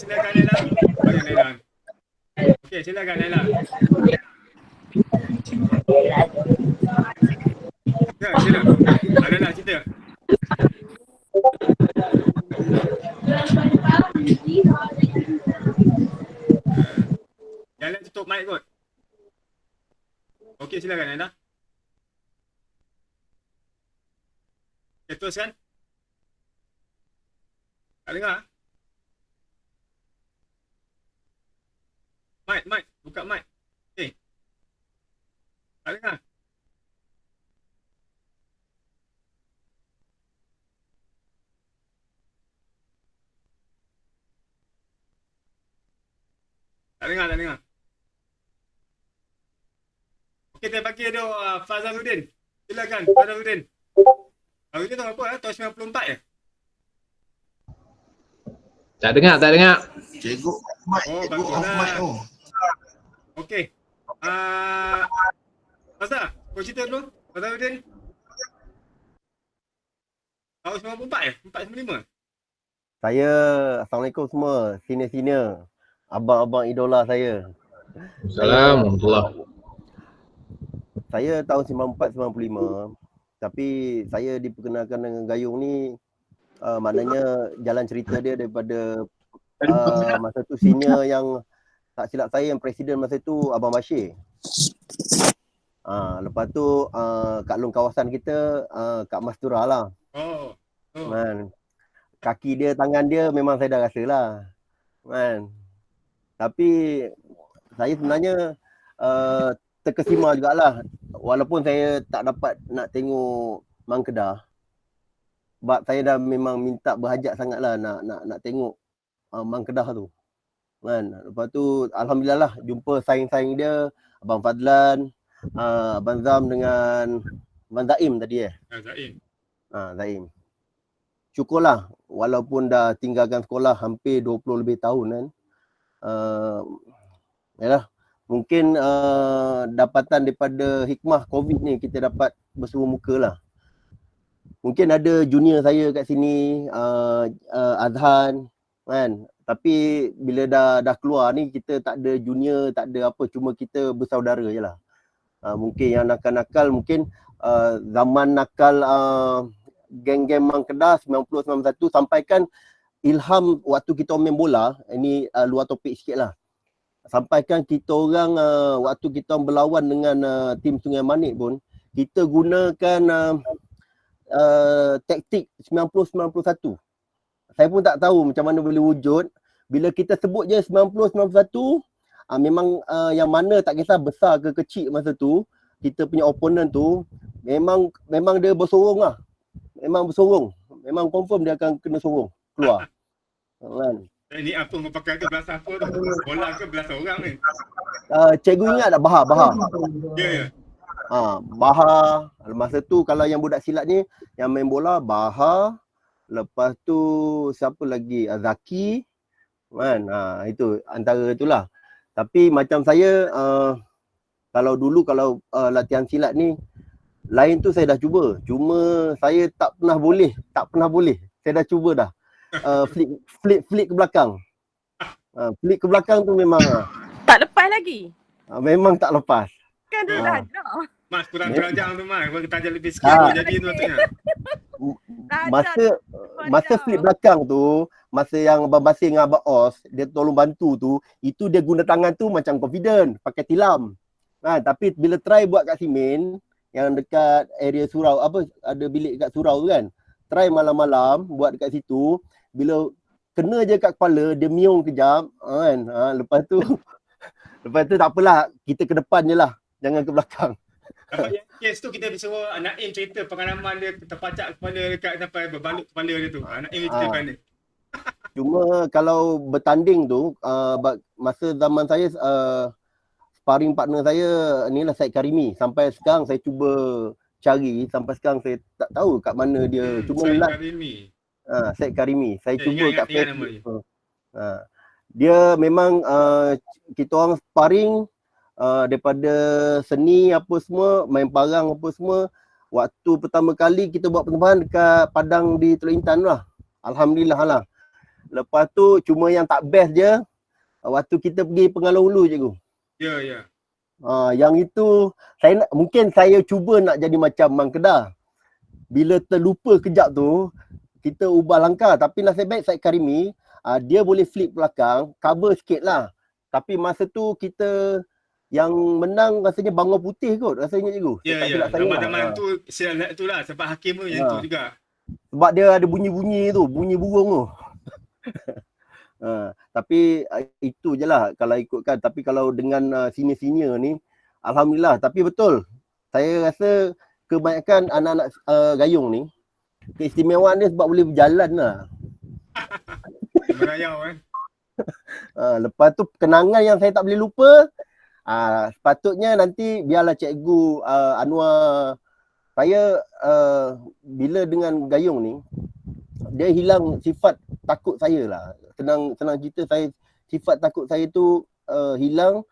Silakan Lela. Bagi Lela. Okey, silakan Lela. Ya, sila. Lela cerita. Jangan tutup mic kot. Okey, silakan Lela. Okay, teruskan. Tak dengar? Mic. Buka mic. Okay. Tak dengar? Tak dengar. Okey, kita bagi dia Fazaluddin. Silakan Fazaluddin. Fazaluddin tahu apa? Tahun 94 ya? Tak dengar. Cikgu Baguslah. Okey. Fazal, kau cerita dulu. Fazaluddin. Tahun 94 ya? 495? Saya, Assalamualaikum semua, senior-senior, abang-abang idola saya. Assalamualaikum. Saya tahun 94-95, tapi saya diperkenalkan dengan Gayung ni, maknanya jalan cerita dia daripada masa tu senior yang tak silap saya yang presiden masa tu Abang Bashir. Lepas tu Kak Long kawasan kita Kak Mastura lah. Man. Kaki dia, tangan dia memang saya dah rasa lah. Man. Tapi saya sebenarnya terkesima jugalah. Walaupun saya tak dapat nak tengok Mang Kedah. Sebab saya dah memang minta berhajat sangatlah nak tengok Mang Kedah tu. Man. Lepas tu alhamdulillah lah jumpa saing-saing dia, Abang Fadlan, Abang Zam dengan Abang Zaim tadi Zaim. Zaim. Syukurlah walaupun dah tinggalkan sekolah hampir 20 lebih tahun kan. Yalah, mungkin dapatan daripada hikmah COVID ni kita dapat bersua muka lah. Mungkin ada junior saya kat sini, Azhan kan. Tapi bila dah keluar ni kita tak ada junior, tak ada apa, cuma kita bersaudara je lah. Mungkin yang nakal-nakal mungkin zaman nakal geng-geng Mang Kedah 90-91 sampaikan ilham waktu kita main bola, ini luar topik sikit lah. sampaikan kita orang waktu kita berlawan dengan tim Sungai Manik pun, kita gunakan taktik 90-91. Saya pun tak tahu macam mana boleh wujud. Bila kita sebut je 90-91, memang yang mana tak kisah besar ke kecil masa tu, kita punya opponent tu memang dia bersorong lah. Memang bersorong. Memang confirm dia akan kena sorong keluar. Kan? Ini apa kau pakai ke belas apa tu? Bola ke belas orang ni? Cikgu ingat tak Bahar? Ya. Bahar. Masa tu kalau yang budak silat ni yang main bola Bahar. Lepas tu siapa lagi? Zaki. Kan? Itu antara itulah. Tapi macam saya kalau dulu latihan silat ni lain tu saya dah cuba. Cuma saya tak pernah boleh. Saya dah cuba dah. Flick ke belakang. Flick ke belakang tu memang Tak lepas lagi. memang tak lepas. Kan dia dah ada. Mas kurang kerajang tu Mas. Kau tajam lebih sikit jadi tu patutnya. Masa flip belakang tu, masa yang Abang Basir dengan Abang Os, dia tolong bantu tu, itu dia guna tangan tu macam confident, pakai tilam. Tapi bila try buat kat Simin, yang dekat area surau, ada bilik dekat surau tu kan, try malam-malam buat dekat situ, bila kena je kat kepala, dia miung kejap, kan. Lepas tu tak apalah, kita ke depan je lah, jangan ke belakang. Dapat yang kes tu kita suruh Naim cerita pengalaman dia terpacak kepala dekat sampai berbalut kepala dia tu. Naim cerita macam ni. Cuma kalau bertanding tu, masa zaman saya sparring partner saya inilah Syed Karimi. Sampai sekarang saya cuba cari, sampai sekarang saya tak tahu kat mana dia. Cuma Syed Karimi. Syed Karimi. Saya cuba kat Facebook. Dia memang kita orang sparring daripada seni apa semua, main parang apa semua. Waktu pertama kali kita buat pertemuan dekat Padang di Teluk Intan lah. Alhamdulillah lah. Lepas tu cuma yang tak best je waktu kita pergi Pengalau Hulu cikgu. Ya. Yang itu mungkin saya cuba nak jadi macam Mang Kedah. Bila terlupa kejap tu, kita ubah langkah. Tapi nasib baik Syed Karimi, dia boleh flip belakang, cover sikit lah. Tapi masa tu kita yang menang rasanya Bangor Putih kot rasanya cikgu. Ya. Zaman-zaman tu silat tu lah. Sebab hakim pun yang tu juga. Sebab dia ada bunyi-bunyi tu, bunyi burung tu. Tapi itu je lah kalau ikutkan. Tapi kalau dengan senior-senior ni, alhamdulillah. Tapi betul, saya rasa kebanyakan anak-anak gayung ni, keistimewaan dia sebab boleh berjalan lah. Merayau kan. Lepas tu kenangan yang saya tak boleh lupa, sepatutnya nanti biarlah cikgu Anwar, saya bila dengan gayung ni, dia hilang sifat takut saya lah. Senang cerita, saya sifat takut saya tu hilang.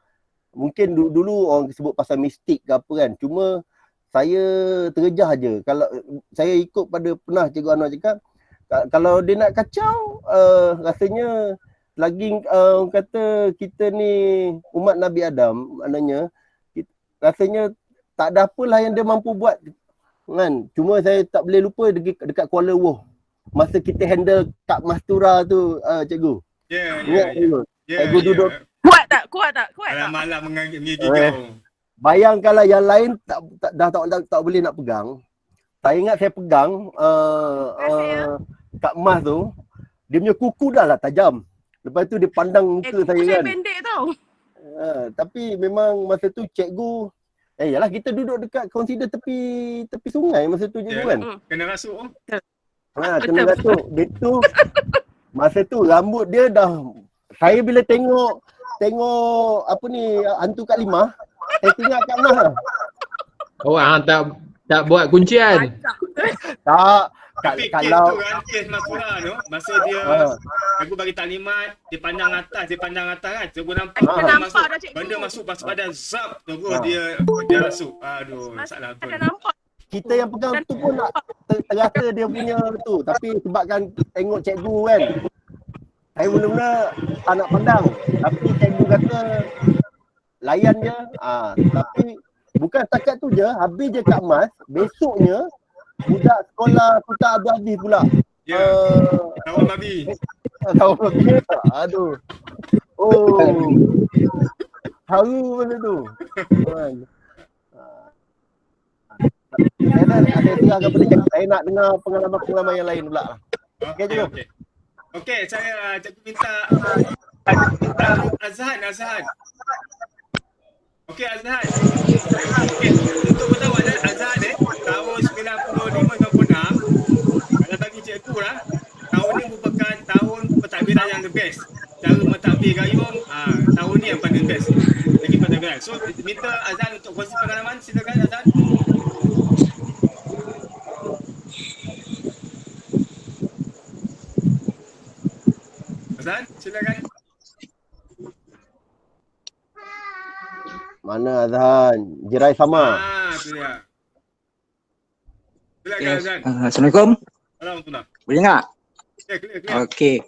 Mungkin dulu orang sebut pasal mistik ke apa kan. Cuma saya terjah je. Kalau saya ikut pada pernah cikgu Anwar cakap, kalau dia nak kacau, rasanya lagi kata kita ni umat Nabi Adam, maknanya rasanya tak ada apalah yang dia mampu buat kan. Cuma saya tak boleh lupa dekat Kuala Lumpur masa kita handle Kak Mastura tu, cikgu. Ya. Cikgu duduk. Kuat tak? Malam-malam mengigau. Bayangkanlah yang lain tak boleh nak pegang. Saya ingat saya pegang Kak Mas tu, dia punya kuku dah lah tajam. Lepas tu dia pandang muka saya kan. Pendek tau. Tapi memang masa tu cikgu, yalah kita duduk dekat consider tepi sungai masa tu cikgu kan. Kena rasuk. Kena rasuk. Dia tu masa tu rambut dia dah, saya bila tengok apa ni hantu Kak Limah, saya ingat Kak Mas lah. Tak buat kuncian. Tak. Tapi Kalau kes Masura tu, masa dia aku bagi taklimat, dia pandang atas kan. Cikgu nampak benda masuk badan zap, terus dia rasuk. Aduh, masalah tu. kita yang pegang tu pun nak terasa dia punya tu. Tapi sebabkan tengok cikgu kan, saya mula-mula tak nak pandang. Tapi cikgu kata layan je. Tapi bukan setakat tu je, habis je Kak Mas, besoknya budak sekolah Sultan Abdul Aziz pula. Kawan babi. Aduh. haru benda tu. Kan. Saya serahkan pada cikgu. Saya nak dengar pengalaman-pengalaman yang lain pula lah. Okey, cikgu. Okey, saya cikgu minta Azhan. Okey, Azhan. Okey, untuk bertahu Azhan tahun 95-96, kalau bagi cikgu lah, tahun ni merupakan tahun pentadbiran yang the best. Cara mentadbir gayung, tahun ni yang paling best. Lagi pentadbiran. So, minta Azhan untuk kongsi pengalaman. Silakan Azhan. Azhan, silakan. Mana Azhan? Jerai sama. Tu dia. Silakan Yes. Azhan. Assalamualaikum. Alhamdulillah. Boleh tak? Clear. Okey.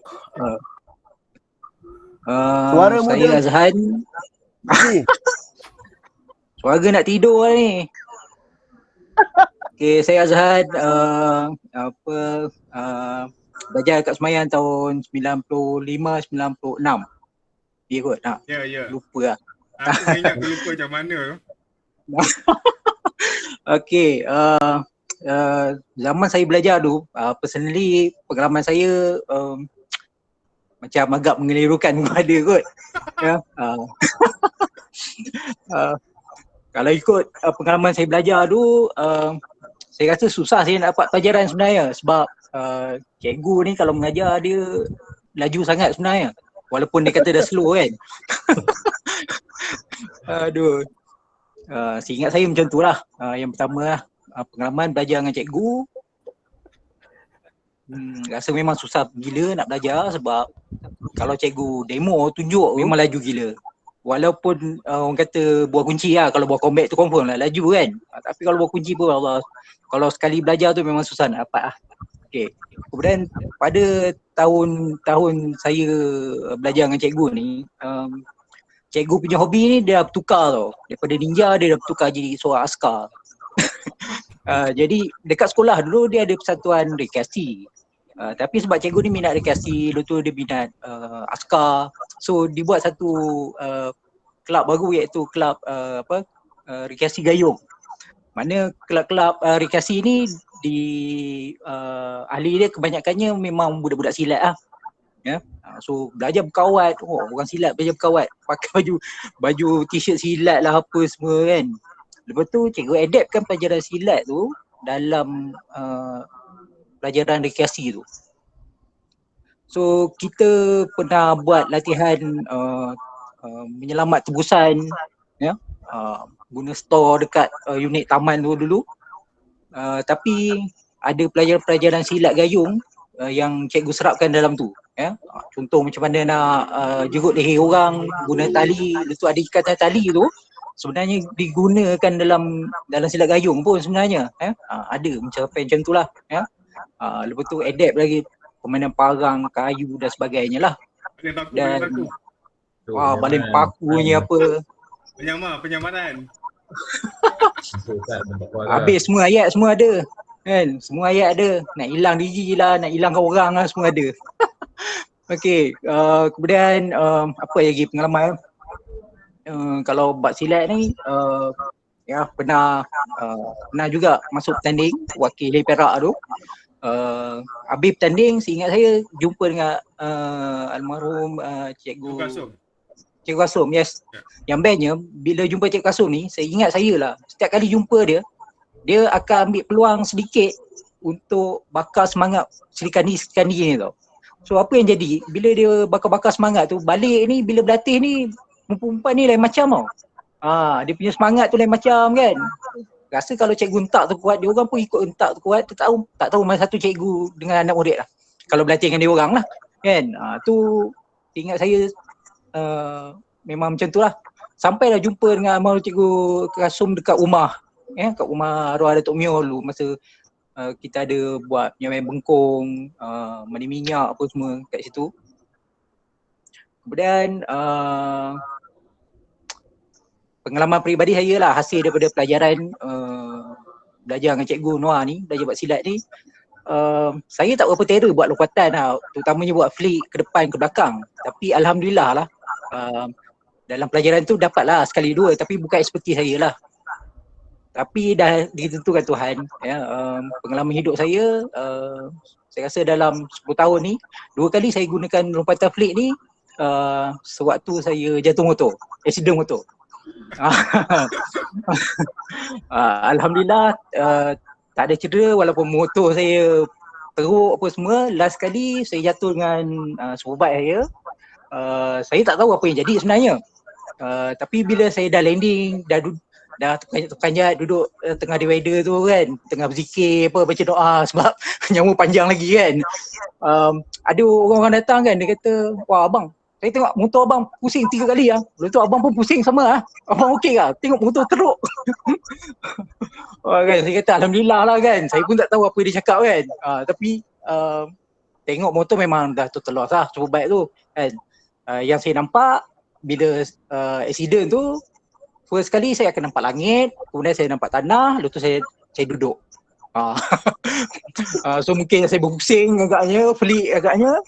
Suara saya muda. Azhan. Suara nak tidur lah ni. Okey, saya Azhan belajar kat Semayang tahun 95-96. Ya kot? Ya. Lupa lah. Aku ingat aku lupa macam mana tu. Okey, zaman saya belajar tu, personally pengalaman saya macam agak mengelirukan kepada kot. Ya. Kalau ikut pengalaman saya belajar tu, saya rasa susah saya nak dapat pelajaran sebenarnya sebab cikgu ni kalau mengajar dia laju sangat sebenarnya. Walaupun dia kata dah slow kan. Aduh. Seingat saya macam tu lah. Yang pertama lah, pengalaman belajar dengan cikgu. Rasa memang susah gila nak belajar sebab kalau cikgu demo tunjuk memang laju gila. Walaupun orang kata buah kunci lah, kalau buah combat tu confirm lah laju kan. Tapi kalau buah kunci pun Allah, kalau sekali belajar tu memang susah nak dapat lah. Okay. Kemudian pada tahun saya belajar dengan cikgu ni, cikgu punya hobi ni dia dah bertukar tau. Daripada ninja dia dah bertukar jadi seorang askar. Jadi dekat sekolah dulu dia ada persatuan rekreasi. Tapi sebab cikgu ni minat rekreasi, lepas tu dia minat askar. So dibuat satu kelab baru iaitu kelab rekreasi gayung. Mana kelab-kelab rekreasi ni ahli dia kebanyakannya memang budak-budak silat lah. Ya. So belajar berkawat, orang silat belajar berkawat, pakai baju t-shirt silat lah apa semua kan. Lepas tu cikgu adaptkan pelajaran silat tu dalam pelajaran rekreasi tu. So kita pernah buat latihan menyelamat tebusan, ya, guna store dekat unit taman tu dulu. Tapi ada pelajaran-pelajaran silat gayung yang cikgu serapkan dalam tu. Ya. Contoh macam mana nak jerut leher orang guna tali, lepas tu ada ikatan tali tu sebenarnya digunakan dalam silat gayung pun sebenarnya. Ya. Ada macam tu lah. Ya. Lepas tu adapt lagi permainan parang, kayu dan sebagainya lah. Dan baling paku ni apa. Penyamaran. Habis semua ayat semua ada. Kan? Semua ayat ada. Nak hilang diri lah, nak hilangkan orang lah semua ada. Okey, kemudian apa lagi pengalaman? Kalau bab silat ni ya pernah juga masuk tanding wakili Perak tu. Habis bertanding, seingat saya jumpa dengan almarhum Cikgu Kasum, yes. Yang bestnya bila jumpa Cikgu Kasum ni, saya ingat saya lah, setiap kali jumpa dia akan ambil peluang sedikit untuk bakar semangat Serikandi ni tau. So apa yang jadi, bila dia bakar-bakar semangat tu, balik ni bila berlatih ni, perempuan ni lain macam tau. Dia punya semangat tu lain macam kan. Rasa kalau cikgu hentak tu kuat, dia orang pun ikut hentak tu kuat, tak tahu mana satu cikgu dengan anak murid lah. Kalau berlatih dengan dia orang lah kan. Tu ingat saya memang macam tu lah. Sampailah jumpa dengan almarhum Cikgu Kasum dekat rumah. Kat rumah arwah Datuk Mio dulu masa kita ada buat penyamai bengkong, mandi minyak apa semua kat situ. Kemudian pengalaman peribadi saya lah hasil daripada pelajaran belajar dengan Cikgu Noah ni, belajar buat silat ni. Saya tak berapa terror buat lompatan lah, terutamanya buat flick ke depan ke belakang. Tapi alhamdulillah lah dalam pelajaran tu dapatlah sekali dua tapi bukan eksperti saya lah. Tapi dah ditentukan Tuhan, ya, pengalaman hidup saya rasa dalam 10 tahun ni 2 kali saya gunakan lompatan flick ni sewaktu saya jatuh motor, accident motor. Alhamdulillah tak ada cedera walaupun motor saya teruk apa semua. Last kali saya jatuh dengan superbike saya tak tahu apa yang jadi sebenarnya. Tapi bila saya dah landing, dah terperanjat duduk tengah divider tu kan, tengah berzikir apa, baca doa sebab nyawa panjang lagi kan. Ada orang-orang datang kan, dia kata, wah abang, saya tengok motor abang pusing 3 kali lah. Lepas tu abang pun pusing sama lah. Abang okey ke? Tengok motor teruk. Kan, saya kata alhamdulillah lah kan. Saya pun tak tahu apa dia cakap kan. Tapi tengok motor memang dah total loss lah, cuba baik tu kan. Yang saya nampak bila accident tu, first kali saya akan nampak langit, kemudian saya nampak tanah, lepas tu saya duduk. So mungkin saya berpusing agaknya, pelik agaknya.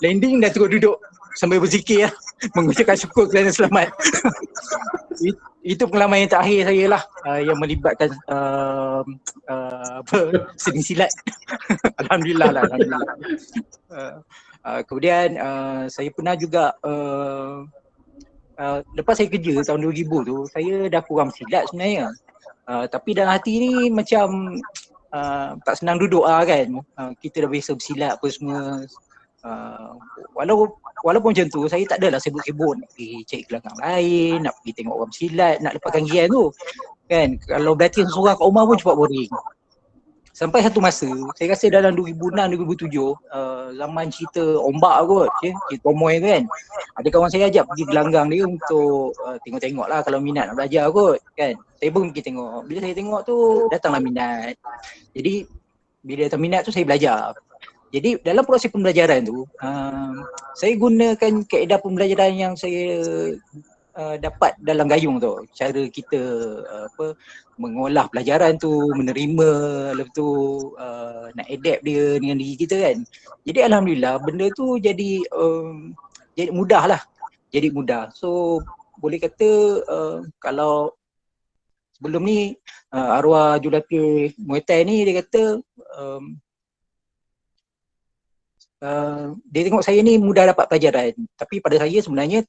Landing dan terus duduk sambil berzikir lah, mengucapkan syukur kerana selamat. Itu pengalaman yang terakhir saya lah, yang melibatkan seni silat. Alhamdulillah lah, alhamdulillah. Kemudian saya pernah juga lepas saya kerja tahun 2000 tu, saya dah kurang silat sebenarnya. Tapi dalam hati ni macam tak senang duduk lah kan. Kita dah biasa bersilat apa semua. Walaupun macam tu, saya tak adalah sibuk-sibuk nak pergi cari gelanggang lain, nak pergi tengok orang bersilat, nak lepaskan gian tu kan. Kalau berlatih seorang kat rumah pun cepat boring. Sampai satu masa, saya rasa dalam 2006-2007, zaman cerita ombak kot, cerita Tomoy tu kan. Ada kawan saya ajak pergi gelanggang dia untuk tengok-tengok lah kalau minat nak belajar kot kan. Saya pun pergi tengok. Bila saya tengok tu, datanglah minat. Jadi, bila datang minat tu saya belajar. Jadi dalam proses pembelajaran tu, saya gunakan kaedah pembelajaran yang saya dapat dalam gayung tu. Cara kita mengolah pelajaran tu, menerima, lepas tu nak adapt dia dengan diri kita kan. Jadi alhamdulillah benda tu jadi mudah lah. Jadi mudah. So boleh kata kalau sebelum ni arwah jurulatih Muay Thai ni dia kata dia tengok saya ni mudah dapat pelajaran. Tapi pada saya sebenarnya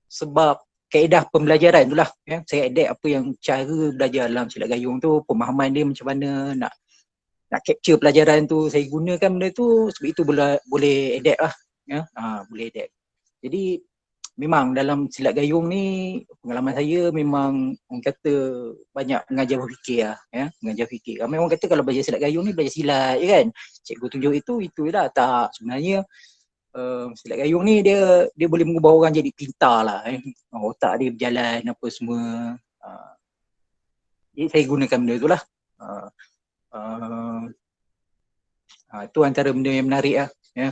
sebab kaedah pembelajaran tu lah, ya. Saya adapt apa yang cara belajar dalam silat gayung tu, pemahaman dia macam mana, nak capture pelajaran tu, saya gunakan benda tu, sebab itu boleh adapt lah, ya. Boleh adapt. Jadi memang dalam silat gayung ni pengalaman saya memang orang kata banyak mengajar berfikir lah, ya. Mengajar fikir. Ramai orang kata kalau belajar silat gayung ni belajar silat je kan. Cikgu tunjuk itu lah. Tak, sebenarnya silat gayung ni dia boleh mengubah orang jadi pintar lah, otak dia berjalan apa semua. Jadi saya gunakan benda tu lah. Itu antara benda yang menarik lah, ya.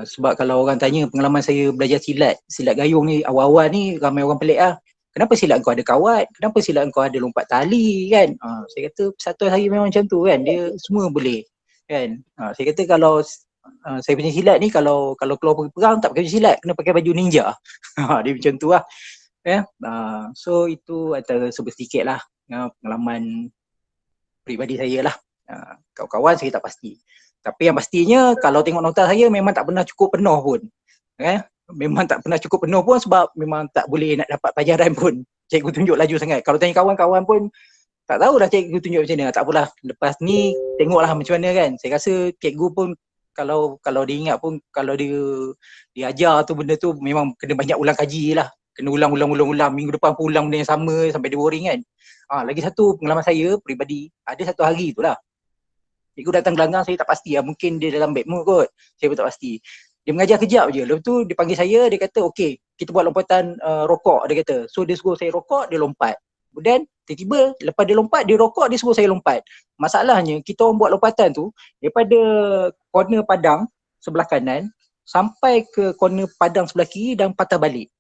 Sebab kalau orang tanya pengalaman saya belajar silat gayung ni awal-awal ni, ramai orang pelik lah. Kenapa silat kau ada kawat? Kenapa silat kau ada lompat tali kan? Saya kata persatuan saya memang macam tu kan, dia semua boleh kan. Saya kata kalau saya punya silat ni kalau keluar pergi perang tak pakai baju silat, kena pakai baju ninja. Dia macam tu lah, ya. So itu antara sedikit lah pengalaman peribadi saya lah. Kawan-kawan saya tak pasti. Tapi yang pastinya kalau tengok nota saya memang tak pernah cukup penuh pun. Memang tak pernah cukup penuh pun sebab memang tak boleh nak dapat pelajaran pun. Cikgu tunjuk laju sangat. Kalau tanya kawan-kawan pun tak tahu dah cikgu tunjuk macam mana. Tak apalah, lepas ni tengoklah macam mana kan. Saya rasa cikgu pun kalau dia ingat pun, kalau dia ajar tu benda tu memang kena banyak ulang kaji lah. Kena ulang. Minggu depan pun ulang benda yang sama sampai dia boring kan. Lagi satu pengalaman saya peribadi, ada satu hari tu lah. Cikgu datang gelanggang, saya tak pasti lah. Mungkin dia dalam bad mood kot. Saya pun tak pasti. Dia mengajar kejap je. Lepas tu dia panggil saya, dia kata okey, kita buat lompatan rokok, dia kata. So dia suruh saya rokok, dia lompat. Kemudian tiba-tiba lepas dia lompat, dia rokok, dia suruh saya lompat. Masalahnya kita orang buat lompatan tu daripada corner padang sebelah kanan sampai ke corner padang sebelah kiri dan patah balik.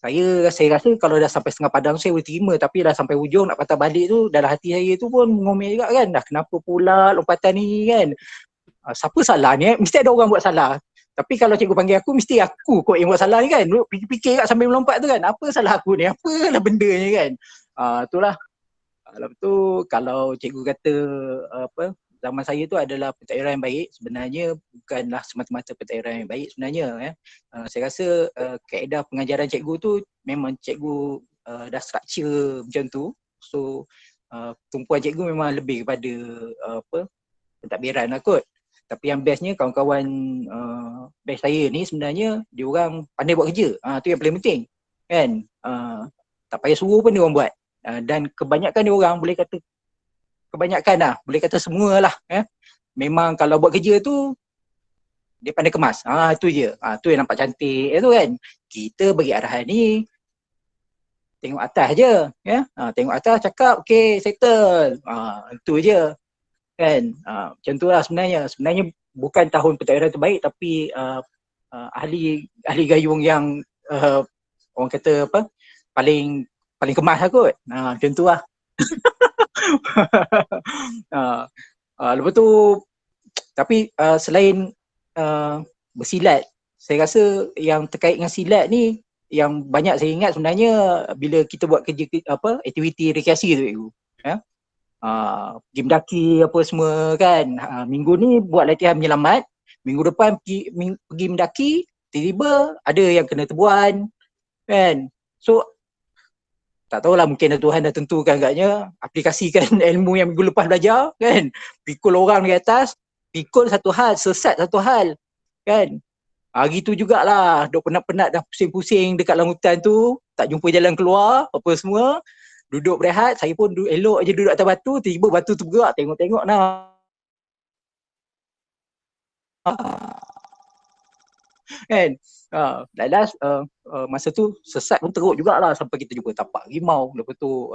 Saya rasa kalau dah sampai setengah padang saya boleh terima, tapi dah sampai hujung nak patah balik tu, dalam hati saya tu pun ngomel juga kan, dah kenapa pula lompatan ni kan. Siapa salah ni? Mesti ada orang buat salah. Tapi kalau cikgu panggil aku, mesti aku kot yang buat salah ni kan. Fikir-fikir kat sambil melompat tu kan. Apa salah aku ni? Apalah benda ni kan. Itulah. Lepas tu kalau cikgu kata zaman saya tu adalah pentadbiran yang baik, sebenarnya bukanlah semata-mata pentadbiran yang baik sebenarnya. Saya rasa kaedah pengajaran cikgu tu memang cikgu dah structure macam tu. So tumpuan cikgu memang lebih kepada pentadbiran lah kot. Tapi yang bestnya kawan-kawan best saya ni sebenarnya dia orang pandai buat kerja. Tu yang paling penting. Kan? Tak payah suruh pun dia orang buat. Dan kebanyakan dia orang boleh kata boleh kata semualah memang kalau buat kerja tu dia pandai kemas. Tu je. Tu yang nampak cantik tu kan. Kita bagi arahan ni tengok atas je, tengok atas cakap okey settle. Itu je. Kan? Macam tu lah sebenarnya. Sebenarnya bukan tahun pentadbiran terbaik tapi ahli gayung yang orang kata paling kemas lah kot. Macam tu lah. Lepas tu tapi selain bersilat, saya rasa yang terkait dengan silat ni yang banyak saya ingat sebenarnya bila kita buat kerja aktiviti rekreasi tu cikgu. Pergi mendaki apa semua kan. Minggu ni buat latihan menyelamat, minggu depan pergi mendaki, tiba-tiba ada yang kena tebuan kan. So tak tahulah, mungkin Tuhan dah tentukan agaknya aplikasikan ilmu yang minggu lepas belajar kan. Pikul orang di atas, pikul satu hal, sesat satu hal kan. Hari tu jugalah duk penat-penat dah pusing-pusing dekat dalam hutan tu, tak jumpa jalan keluar apa semua. Duduk berehat, saya pun elok je duduk atas batu, tiba batu tu bergerak, tengok-tengok nah. Kan? Last masa tu sesat pun teruk jugalah sampai kita jumpa tapak rimau, lepas tu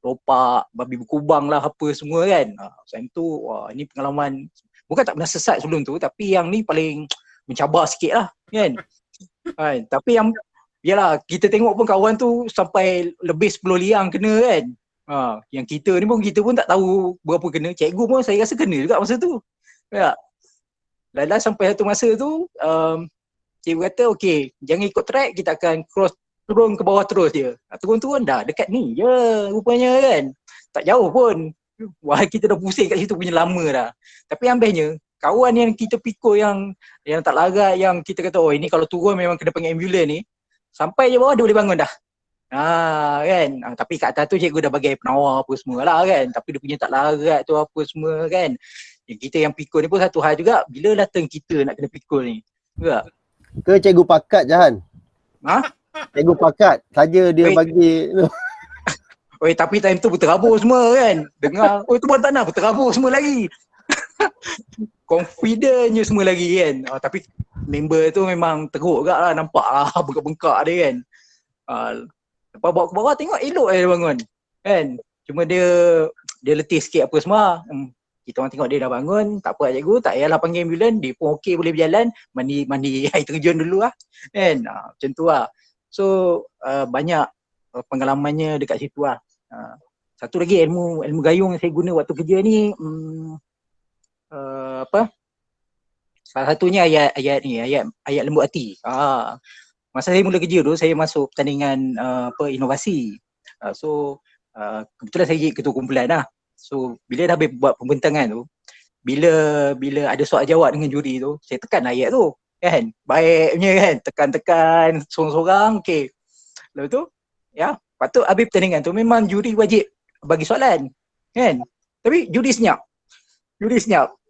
lopak, babi berkubang lah apa semua kan. Time tu ini pengalaman, bukan tak pernah sesat sebelum tu, tapi yang ni paling mencabar sikit lah kan. Tapi yang yalah, kita tengok pun kawan tu sampai lebih 10 liang kena kan. Yang kita pun tak tahu berapa kena. Cikgu pun saya rasa kena juga masa tu. Ya. Lala sampai satu masa tu cikgu kata okey, jangan ikut track, kita akan cross turun ke bawah terus je. Turun-turun dah dekat ni je rupanya kan. Tak jauh pun. Wah, kita dah pusing kat situ punya lama dah. Tapi yang bestnya kawan yang kita pikul yang tak larat, yang kita kata ini kalau turun memang kena panggil ambulans ni, sampai je bawah dia boleh bangun dah. Kan. Tapi kat atas tu cikgu dah bagi penawar apa semua lah kan. Tapi dia punya tak larat tu apa semua kan. Yang kita yang pikul ni pun satu hal juga, bila datang kita nak kena pikul ni. Juga. Ke cikgu pakat Jahan? Cikgu pakat saja dia bagi tu. Tapi time tu berterabur semua kan. Dengar, tuan tanah berterabur semua lagi. Confident je semua lagi kan. Tapi member tu memang teruk juga lah, nampak lah bengkak-bengkak dia kan. Lepas bawa ke bawah tengok elok dia bangun kan. Cuma dia letih sikit apa semua. Kita orang tengok dia dah bangun, tak apa cikgu, tak payahlah panggil ambulans, dia pun okey boleh berjalan, mandi air terjun dulu lah kan. Macam tu lah. So banyak pengalamannya dekat situ lah. Satu lagi ilmu gayung yang saya guna waktu kerja ni salah satunya ayat lembut hati. Masa saya mula kerja tu, saya masuk pertandingan inovasi. So kebetulan saya jadi ketua kumpulan lah. So bila dah habis buat pembentangan tu, bila ada soal jawab dengan juri tu, saya tekan ayat tu kan. Baiknya kan, tekan-tekan sorang-sorang, okey. Lepas tu patut habis pertandingan tu memang juri wajib bagi soalan kan. Tapi juri senyap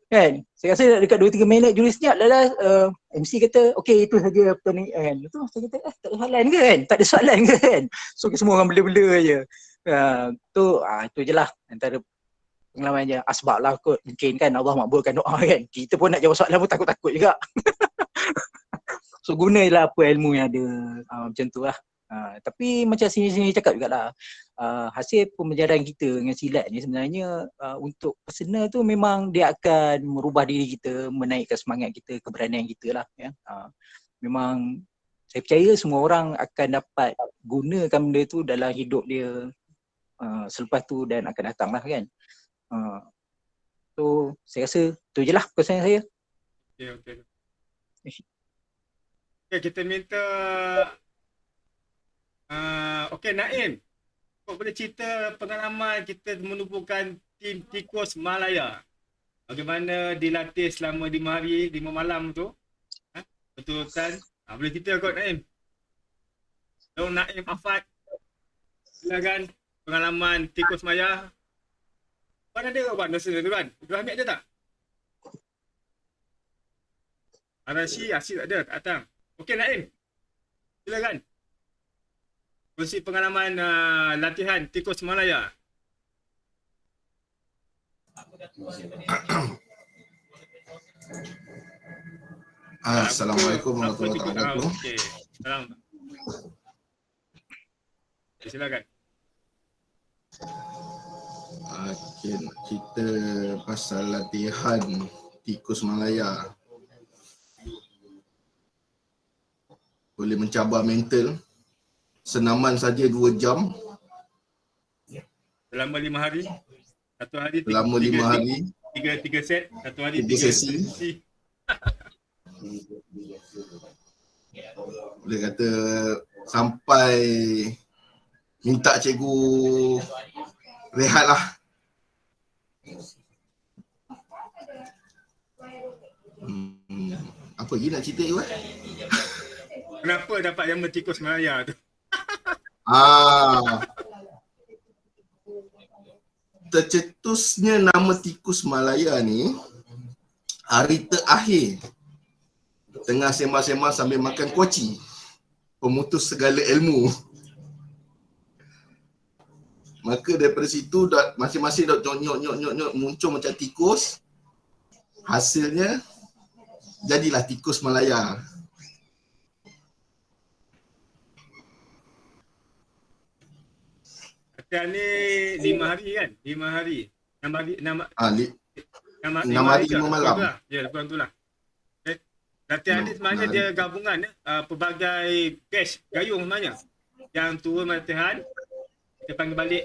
kan. Saya rasa dekat 2-3 minit juri senyap dah MC kata okey itu saja pertandingan. Lepas tu saya kata tak ada soalan ke kan? Tak ada soalan ke kan? So semua orang bela-bela je. Itu je lah antara pengalaman je. Asbab lah kot, mungkin kan Allah makbulkan doa kan. Kita pun nak jawab soalan pun takut-takut juga. So gunailah apa ilmu yang ada, macam tu lah. Tapi macam sini-sini cakap jugalah, hasil pembelajaran kita dengan silat ni sebenarnya untuk personal tu memang dia akan merubah diri kita, menaikkan semangat kita, keberanian kita lah ya. Memang saya percaya semua orang akan dapat gunakan benda tu dalam hidup dia selepas tu dan akan datang lah kan. So saya rasa tu je lah pesan saya. Okay. Okay, kita minta okey Naim. Kau boleh cerita pengalaman kita menubuhkan tim Tikus Malaya. Bagaimana dilatih selama 5 hari, 5 malam tu? Betul kan? Boleh cerita kot Naim. So Naim Afad. Silakan pengalaman Tikus Maya. Puan ada ke buat dosen tu kan? Ibrahim ada tak? Arashi, Asyik tak ada kat datang. Okey Naim. Silakan. Kongsi pengalaman latihan Tikus Malaya. Assalamualaikum warahmatullahi wabarakatuh. Okey. Salam. Okay, silakan. Kita pasal latihan Tikus Malaya. Boleh mencabar mental. Senaman saja 2 jam. Selama 5 hari. Satu hari Selama 5 hari. 3 set. Satu hari 3 sesi. Boleh kata sampai minta cikgu rehat lah. Apa lagi nak cerita Iwan? Kenapa dapat nama Tikus Malaya tu? Tercetusnya nama Tikus Malaya ni hari terakhir tengah sembang-sembang sambil makan kuaci, pemutus segala ilmu. Maka daripada situ masing-masing dah nyok muncul macam tikus. Hasilnya jadilah Tikus Malaya. Latihan ni 5 hari kan? 5 hari. 6 hari, 6 hari 5 malam. Ya, kurang tu lah. Okay. Latihan ni sebenarnya dia gabungan pelbagai batch gayung sebenarnya. Yang turun latihan, kita panggil balik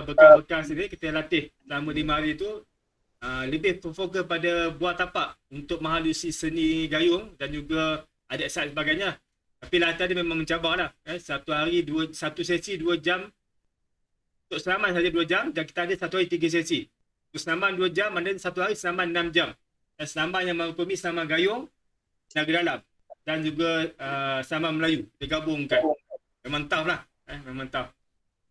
bekal-bekal sini, kita latih selama 5 hari tu. Lebih fokus pada buah tapak untuk menghalusi seni gayung dan juga ada exercise sebagainya. Tapi latihan dia memang mencabar lah. Satu hari, satu sesi 2 jam. Untuk senaman saja 2 jam dan kita ada satu hari 3 sesi. Untuk senaman 2 jam, ada satu hari senaman 6 jam. Dan senaman yang merupami senaman gayung, tenaga dalam dan juga senaman Melayu. Dia gabungkan. Memang tough lah. Memang tough.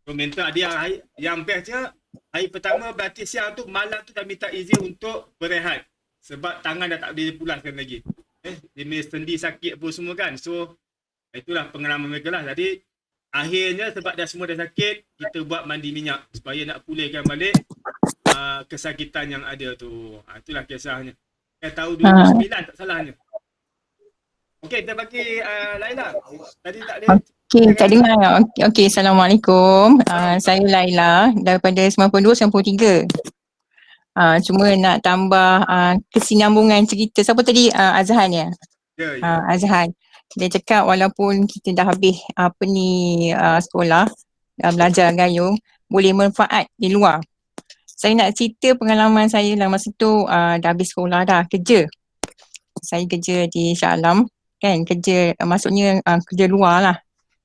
So mental dia yang bestnya, hari pertama berlatih siang tu, malam tu dah minta izin untuk berehat. Sebab tangan dah tak boleh pulaskan lagi. Dia punya sendi sakit apa semua kan. So itulah pengalaman mereka lah. Jadi akhirnya sebab dah semua dah sakit, kita buat mandi minyak supaya nak pulihkan balik kesakitan yang ada tu. Itulah kisahnya. Saya tahu 2009 tak salahnya. Okey, kita bagi Laila. Tadi tak ada. Okey, tak dengar. Okey, Assalamualaikum. Saya Laila daripada 92-93. Cuma nak tambah kesinambungan cerita. Siapa tadi? Azhan ya? Ya. Azhan. Dia cakap walaupun kita dah habis sekolah, belajar gayung, boleh manfaat di luar. Saya nak cerita pengalaman saya dalam masa tu dah habis sekolah dah, kerja. Saya kerja di Shah Alam, kan, kerja maksudnya kerja luar lah.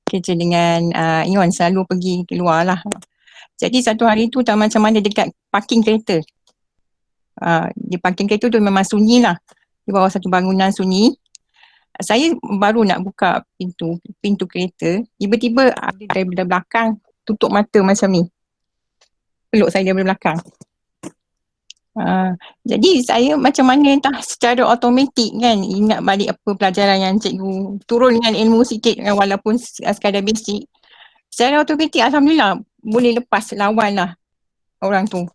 Kerja dengan Iwan, selalu pergi ke luar lah. Jadi satu hari tu tak macam mana dekat parking kereta. Di parking kereta tu memang sunyi lah. Di bawah satu bangunan sunyi. Saya baru nak buka pintu kereta, tiba-tiba ada daripada belakang tutup mata macam ni. Peluk saya daripada belakang. Jadi saya macam mana entah secara automatik kan ingat balik apa pelajaran yang cikgu turun dengan ilmu sikit kan, walaupun sekadar basic. Secara automatik alhamdulillah boleh lepas lawan lah orang tu.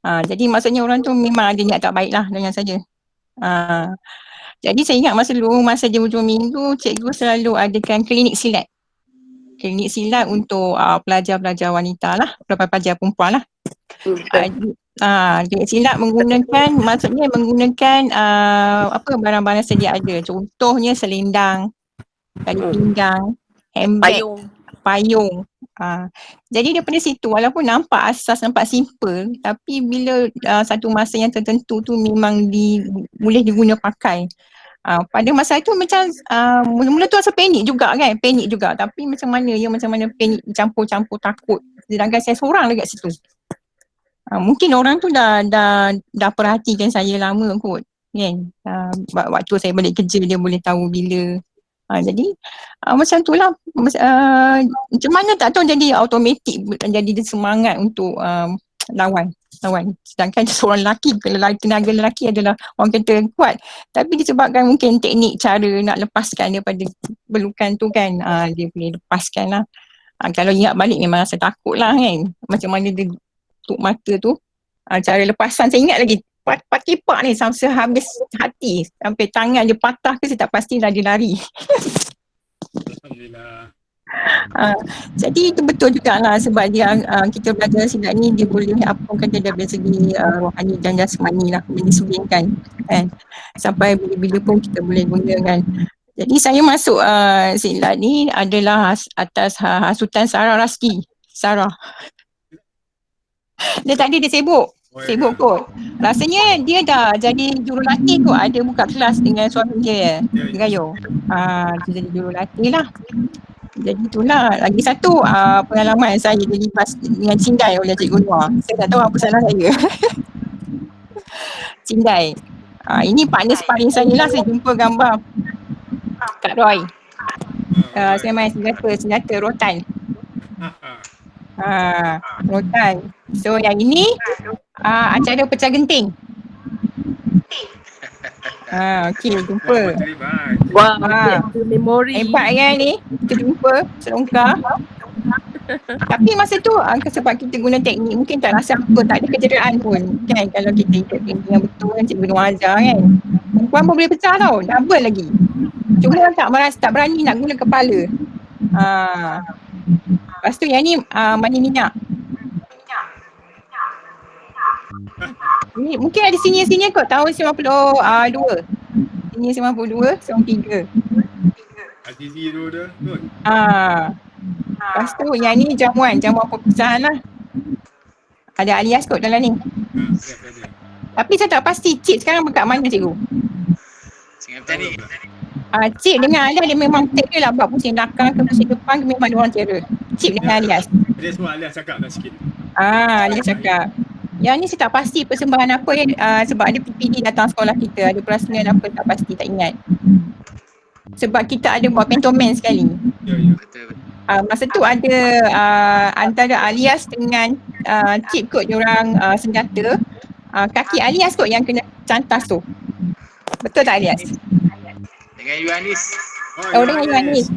Jadi maksudnya orang tu memang ada niat tak baik lah dengan saya. Jadi saya ingat masa dulu, masa dia hujung minggu, cikgu selalu adakan klinik silat. Klinik silat untuk pelajar-pelajar wanita lah, pelajar perempuan lah. Klinik silat menggunakan, maksudnya menggunakan barang-barang sedia ada. Contohnya selendang, tali pinggang, handbag, payung. Jadi daripada situ walaupun nampak asas nampak simple, tapi bila satu masa yang tertentu tu memang boleh diguna pakai. Pada masa itu macam mula-mula tu rasa panik juga kan, panik juga, tapi macam mana panik campur-campur takut, sedangkan saya seorang dekat situ. Mungkin orang tu dah perhatikan saya lama kot kan. Waktu saya balik kerja dia boleh tahu bila. Jadi macam tu lah, macam mana tak tahu jadi automatik, jadi dia semangat untuk lawan. Sedangkan seorang lelaki, tenaga lelaki adalah orang kata kuat, tapi disebabkan mungkin teknik cara nak lepaskan daripada belukan tu kan, dia boleh lepaskan lah. Kalau ingat balik memang rasa takut lah kan, macam mana dia tutup mata tu, cara lepasan saya ingat lagi, pak ni sampai habis hati, sampai tangan dia patah ke saya tak pastilah dia lari. Alhamdulillah. Jadi itu betul jugalah, sebab dia kita belajar silat ni dia boleh apa orang kata dari segi rohani dan jasmani lah, mendisiplinkan kan, sampai bila-bila pun kita boleh gunakan. Jadi saya masuk silat ni adalah atas hasutan Sarah Raski. Dia tadi dia sibuk kot. Rasanya dia dah jadi jurulatih kot, ada buka kelas dengan suami dia, Gayo. Dia jadi jurulatih lah. Jadi itulah lagi satu pengalaman saya dilibat dengan Cindai oleh Cikgu Noor. Saya tak tahu apa salah saya. Cindai. Ini partner sparring saya lah, saya jumpa gambar Kak Roy. Saya main senjata rotan. Rotan. So yang ini acara pecah genting. Okey, jumpa. Wah, memori. Hebat kan ni, kita jumpa selongkar. Tapi masa tu sebab kita guna teknik, mungkin tak rasa apa, tak ada kecederaan pun kan. Kalau kita ikut teknik yang betul kan, Cikgu Noor ajar kan, perempuan pun boleh pecah tau, double lagi. Cuma tak berani nak guna kepala. Lepas tu yang ni mani minyak. Ni mungkin ada senior kot, tahun 92. Senior 92, 93. Azizi tu dah kot. Lepas tu yang ni jamuan perpisahan lah. Ada alias kot dalam ni. Tapi saya tak pasti Cik sekarang dekat mana cikgu. Macam ni. Cik dengan alias dia memang take dia lah, buat pusing belakang ke pusing depan ke memang dia orang terror. Cik dengan alias. Dia semua alias cakap lah sikit. Alias cakap. Yang ni saya tak pasti persembahan apa sebab ada PPD datang sekolah kita, ada perasingan apa tak pasti, tak ingat. Sebab kita ada buat pentomen sekali. Masa tu ada antara alias dengan Cip kot diorang senjata. Kaki alias kot yang kena cantas tu. Betul tak alias? Dengan Yuanis. Dengan Yuanis.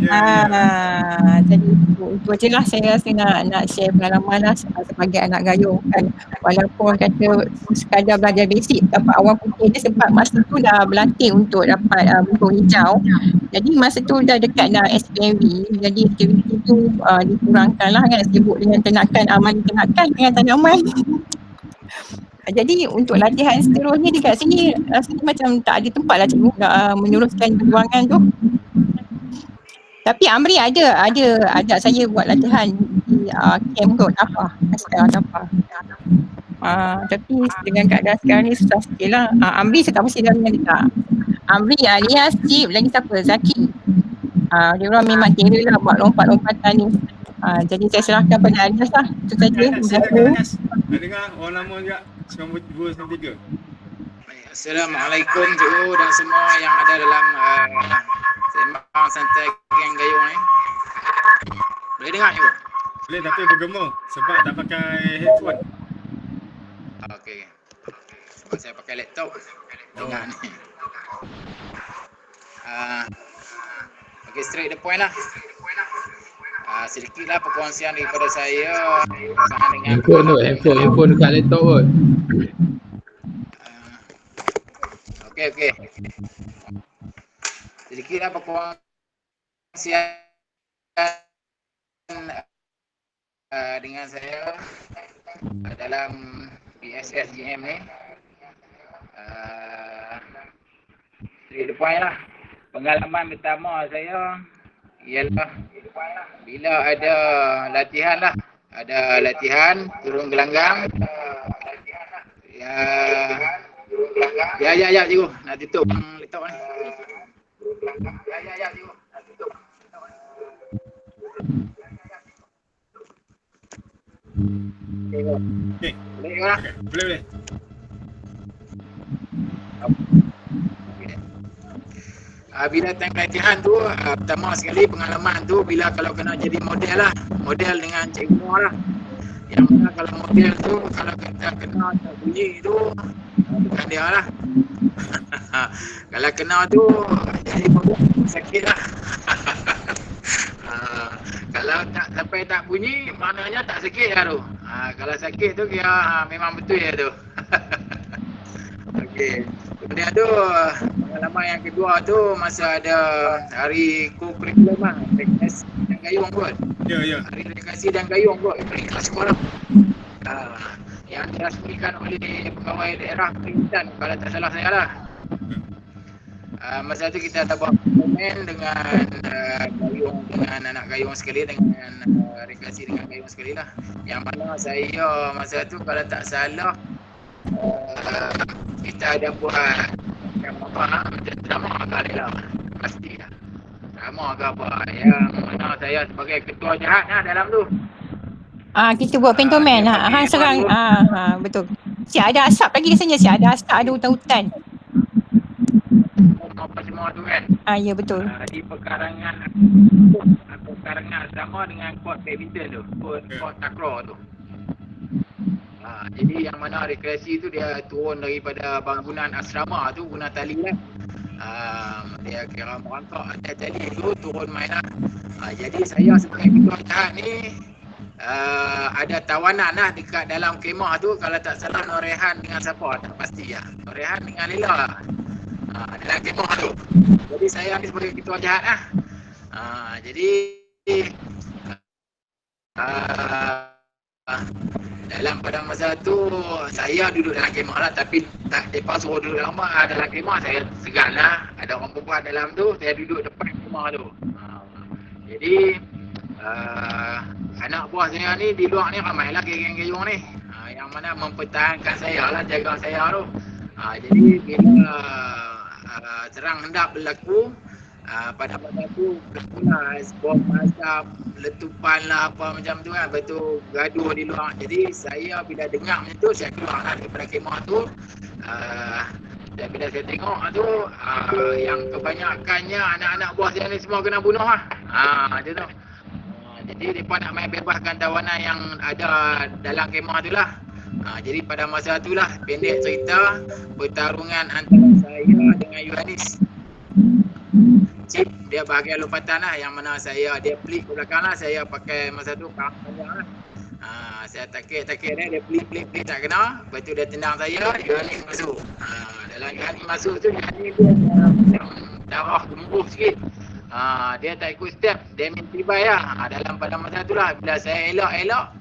Jadi itu je lah saya rasa nak share pengalaman lah sebagai anak Gayo kan. Walaupun kata sekadar belajar basic dapat awal putih dia, sebab masa tu dah berlatih untuk dapat buku hijau. Jadi masa tu dah dekat dah SPMV, jadi aktiviti tu dikurangkan lah kan, sibuk dengan amali ternakan dengan tanaman. Jadi untuk latihan seterusnya dekat sini rasanya macam tak ada tempat lah cikgu nak meneruskan perjuangan tu. Tapi Amri ada ajak saya buat latihan di camp kot, Tafah. Tapi dengan keadaan sekarang ni susah sikit lah. Amri saya tak pasti dah dengan dia tak. Amri alias Cip, lagi siapa? Zaki. Dia orang memang terror lah buat lompat-lompatan ni. Jadi saya serahkan pada alias lah. Itu saja. Ada dengar orang lama juga 9293. Assalamualaikum cikgu dan semua yang ada dalam sembang santai geng Gayo ni. Boleh dengar cikgu? Boleh, tapi bergema sebab tak pakai headphone. Okey. Sebab saya pakai laptop. Dengar ni. Okey, straight the point lah. Sedikitlah perkongsian daripada saya bersama dengan handphone dekat laptop kot. Okey. Sedikitlah perkongsian dengan saya dalam BSSGM ni. Straight the point lah. Pengalaman pertama saya ialah bila ada latihan lah. Ada latihan turun gelanggang. Ya cikgu, nak tutup laptop ni. Okey. Boleh ke? Boleh. Bila time latihan tu, pertama sekali pengalaman tu bila kalau kena jadi model lah. Model dengan Cikgu Noor lah. Yang mana kalau model tu, kalau kita kena tak bunyi tu, bukan dia lah. Kalau kena tu, jadi model sakit lah. Kalau tak sampai tak bunyi, maknanya tak sakit lah tu. Kalau sakit tu kira memang betul ya tu. Okey. Kemudian tu pengalaman yang kedua tu masa ada hari co-curriculum lah, rekreasi dan gayung kot. Ya. Hari rekreasi dan gayung kot, peringkat sekolah. Yang dirasmikan oleh pegawai daerah Kelantan kalau tak salah saya lah. Masa tu kita buat komen dengan gayung, dengan anak gayung sekali, dengan rekreasi dengan gayung sekali lah. Yang mana saya masa tu kalau tak salah kita ada buat yang apa macam drama agak lah, pasti lah drama agak apa yang mana saya sebagai ketua jahat lah dalam tu. Kita buat pentoman hang serang betul. Siap ada asap lagi rasanya, siap ada asap, ada hutan-hutan. Apa semua tu kan. Ya betul. Di pekarangan sama dengan court badminton tu, court takraw tu. Jadi yang mana rekreasi tu dia turun daripada bangunan asrama tu guna tali lah. Dia kira merangkak atas tali tu turun main lah. Jadi saya sebagai ketua jahat ni ada tawanan lah dekat dalam kemah tu. Kalau tak salah Nur Rehan dengan siapa tak pasti lah. Nur Rehan dengan Lila dalam kemah tu. Jadi saya ni sebagai ketua jahat lah. Jadi dalam pada masa tu saya duduk dalam kemah lah, tapi tak mereka suruh duduk dalam kemah, saya segan lah. Ada orang perempuan dalam tu, saya duduk depan kemah tu. Jadi anak buah saya ni di luar ni ramai lah geng-geng ni, yang mana mempertahankan saya lah, jaga saya tu. Jadi bila serang hendak berlaku, pada masa tu berlakulah bom asap, letupan lah apa macam tu kan, betul gaduh di luar. Jadi saya bila dengar macam tu, saya keluar lah daripada kemah tu. Dan bila saya tengok tu, yang kebanyakannya anak-anak buah saya ni semua kena bunuh lah. Macam tu. Jadi mereka nak main bebaskan tawanan yang ada dalam kemah tu lah. Jadi pada masa tu lah, pendek cerita, pertarungan antara saya dengan Yohanis. Cip, dia bahagian lompatan lah, yang mana saya, dia pelik ke belakang lah, saya pakai masa tu kain panjang lah. Saya takik dia pelik tak kena, lepas tu dia tendang saya, Yohanis masuk. Dalam Yohanis masuk tu, Yohanis dia macam darah gembuh sikit. Dia tak ikut step, dia minta tibai lah. Dalam pada masa tu lah, bila saya elak,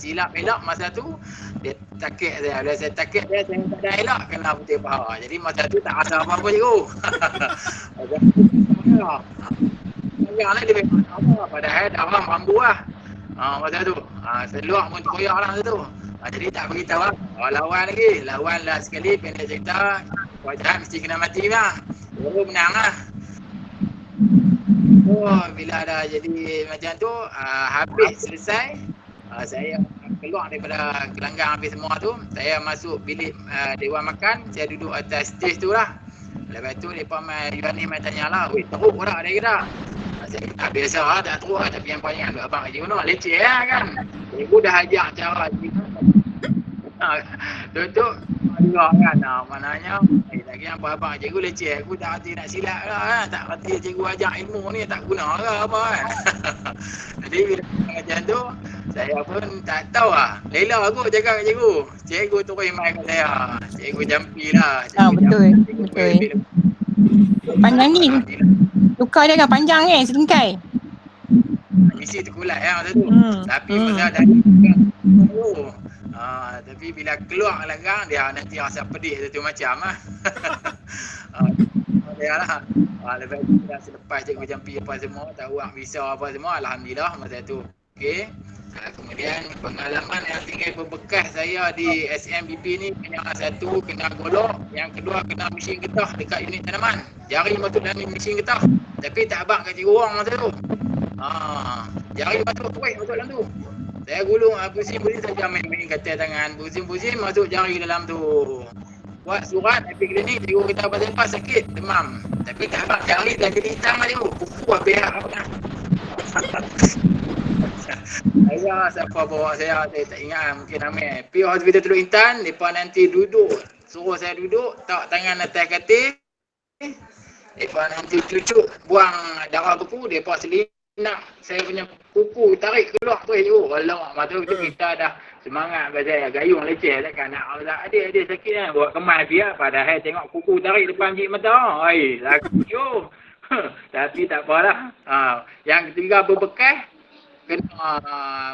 silap elak masa tu, dia takik saya. Bila saya takik dia, saya tak ada elak, kena putih paha. Jadi masa tu tak rasa apa-apa je. Yang lain dia memang apa, padahal darah mampu lah. Masa tu, seluar pun terkoyak lah masa tu. Jadi tak beritahu lah. Lawan lah sekali, pendek cerita, wajah mesti kena mati lah. Baru menang lah. Bila dah jadi macam tu, habis selesai, saya keluar daripada gelanggang habis semua tu, saya masuk bilik Dewan Makan, saya duduk atas stage tu lah. Lepas tu mereka main tanya lah, weh teruk tak dia kira? Saya tak biasa lah, tak teruk lah, tapi yang paling ambil abang Haji Uno, leceh lah kan. Ibu dah ajak cara tutup dua kan, maknanya lagi apa-apa cikgu leceh, aku tak hati nak silap lah, tak hati cikgu ajak ilmu ni tak guna ke apa kan. Jadi bila macam tu, saya pun tak tahu lah. Lela aku cakap kat cikgu terus main kat saya, cikgu jampi lah. Betul. Panjang ni, tukar dia kan panjang selingkai. Misi terkulai lah masa tu. Tapi masa dari tapi bila keluar langgang dia nanti rasa pedih satu macam lah. Dia lah. Lepas tu dah selepas cikgu jampi apa semua, tak uang visa apa semua, alhamdulillah masa tu. Okey. Kemudian pengalaman yang tinggal berbekas saya di SMBP ni, yang satu kena golok, yang kedua kena mesin getah dekat unit tanaman. Jari masuk dalam mesin getah, tapi tak abang kat cikgu orang masa tu. jari masuk terus masuk dalam tu. Saya gulung pusing-pusing saja main-main katil tangan, pusing-pusing masuk jari dalam tu. Buat surat pergi klinik, cikgu kita lepas sakit, demam. Tapi tak abang jari dah jadi hitam lah cikgu. Kuku habis lah. Saya siapa bawa saya tak ingat, mungkin ramai. Pergi hospital Teluk Intan, mereka nanti duduk. Suruh saya duduk, tak tangan atas katil. Mereka nanti cucuk, buang darah beku, mereka selinap saya punya kuku, tarik keluar tu cikgu. Alamak, masa tu kita dah semangat pasal gayung leceh takkan nak adik sakit kan, buat kemas dia padahal tengok kuku tarik depan cik mata. Ai, lagu yo. Tapi tak apalah. Yang ketiga berbekas kena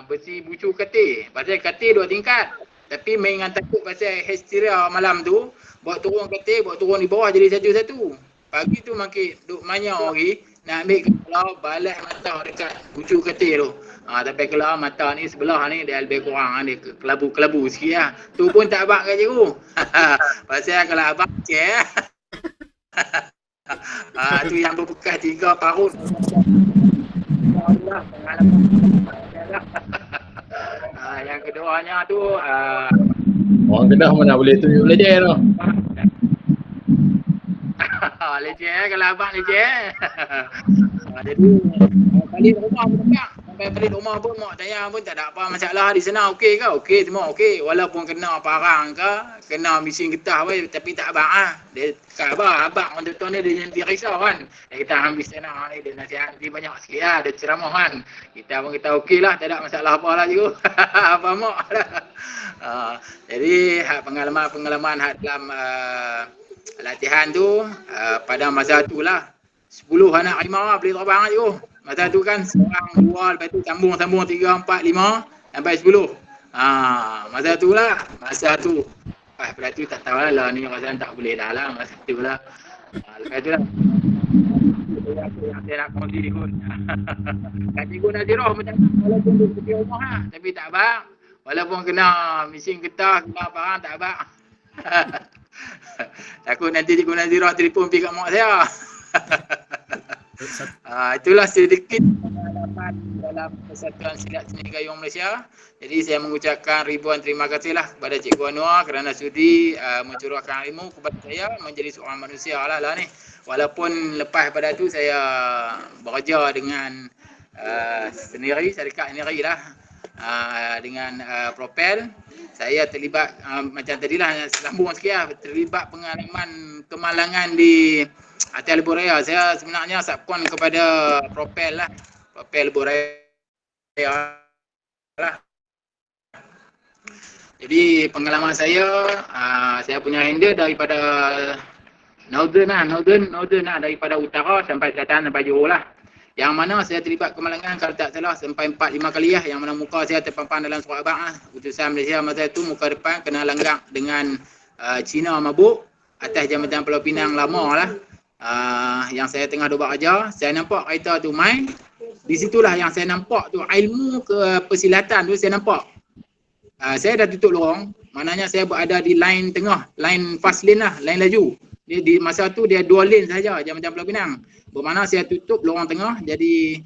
besi bucu katil. Pasal katil 2 tingkat. Tapi main dengan takut pasal hysteria malam tu, buat turun katil, buat turun di bawah jadi satu-satu. Pagi tu makin duk manyau lagi, nak ambil kelau balas mata dekat bucu katil tu. Tapi kalau mata ni sebelah ni dia lebih kurang, dia kelabu-kelabu sikit lah. Tu pun tak abang kat cikgu. Pasal kalau abang cek tu yang berbekas 3 parut. Yang keduanya tu orang Kedah mana boleh tunjuk leceh tu. Leceh kalau abang leceh. Jadi balik rumah pun tak. Sampai balik rumah pun mak tanya pun tak ada apa masalah di sana, okey ke? Okey, semua okey. Walaupun kena parang ke, kena mesin getah pun tapi tak abang ah. Dia khabar abang orang tu ni dia nanti risau kan. Kita ambil sana ni dia nasihat nanti banyak sikit lah, dia ceramah kan. Kita pun kita okey lah, tak ada masalah apa lah cikgu. Apa mak lah. Jadi pengalaman dalam latihan tu pada masa tu lah 10 anak harimau boleh terbang lah cikgu. Masa tu kan seorang 2, lepas tu sambung 3, 4, 5 sampai 10. Masa tu lah, masa tu. Lepas tu tak tahu lah ni rasa tak boleh dah lah masa tu lah. Lepas tu lah. Saya nak kongsi cikgu. Kat cikgu Nazirah macam tu, walaupun dia pergi rumah lah. Tapi tak abang. Walaupun kena mesin getah, kena parang tak abang. Takut nanti cikgu Nazirah telefon pergi kat mak saya. Itulah sedikit pengalaman dalam Persatuan Silat Seni Gayung Malaysia. Jadi saya mengucapkan ribuan terima kasihlah kepada Cikgu Anwar kerana sudi mencurahkan ilmu kepada saya menjadi seorang manusia lah ni. Walaupun lepas pada tu saya bekerja dengan sendiri, syarikat sendiri lah dengan Propel. Saya terlibat macam tadilah sambung sikit lah, terlibat pengalaman kemalangan di Atas Lebuh Raya. Saya sebenarnya subkon kepada Propel lah. Propel Lebuh Raya lah. Jadi pengalaman saya punya handle daripada Northern lah, daripada utara sampai selatan sampai Johor lah. Yang mana saya terlibat kemalangan kalau tak salah sampai 4-5 kali lah. Yang mana muka saya terpampang dalam surat abang lah. Utusan Malaysia masa tu muka depan kena langgak dengan Cina mabuk atas Jambatan Pulau Pinang lama lah. Yang saya tengah duduk kerja, saya nampak kereta tu main. Di situlah yang saya nampak tu ilmu ke persilatan tu saya nampak. Saya dah tutup lorong, maknanya saya berada di line tengah, line fast lane lah, line laju. Dia di masa tu dia 2 lane saja Jambatan Pulau Pinang. Bermakna saya tutup lorong tengah, jadi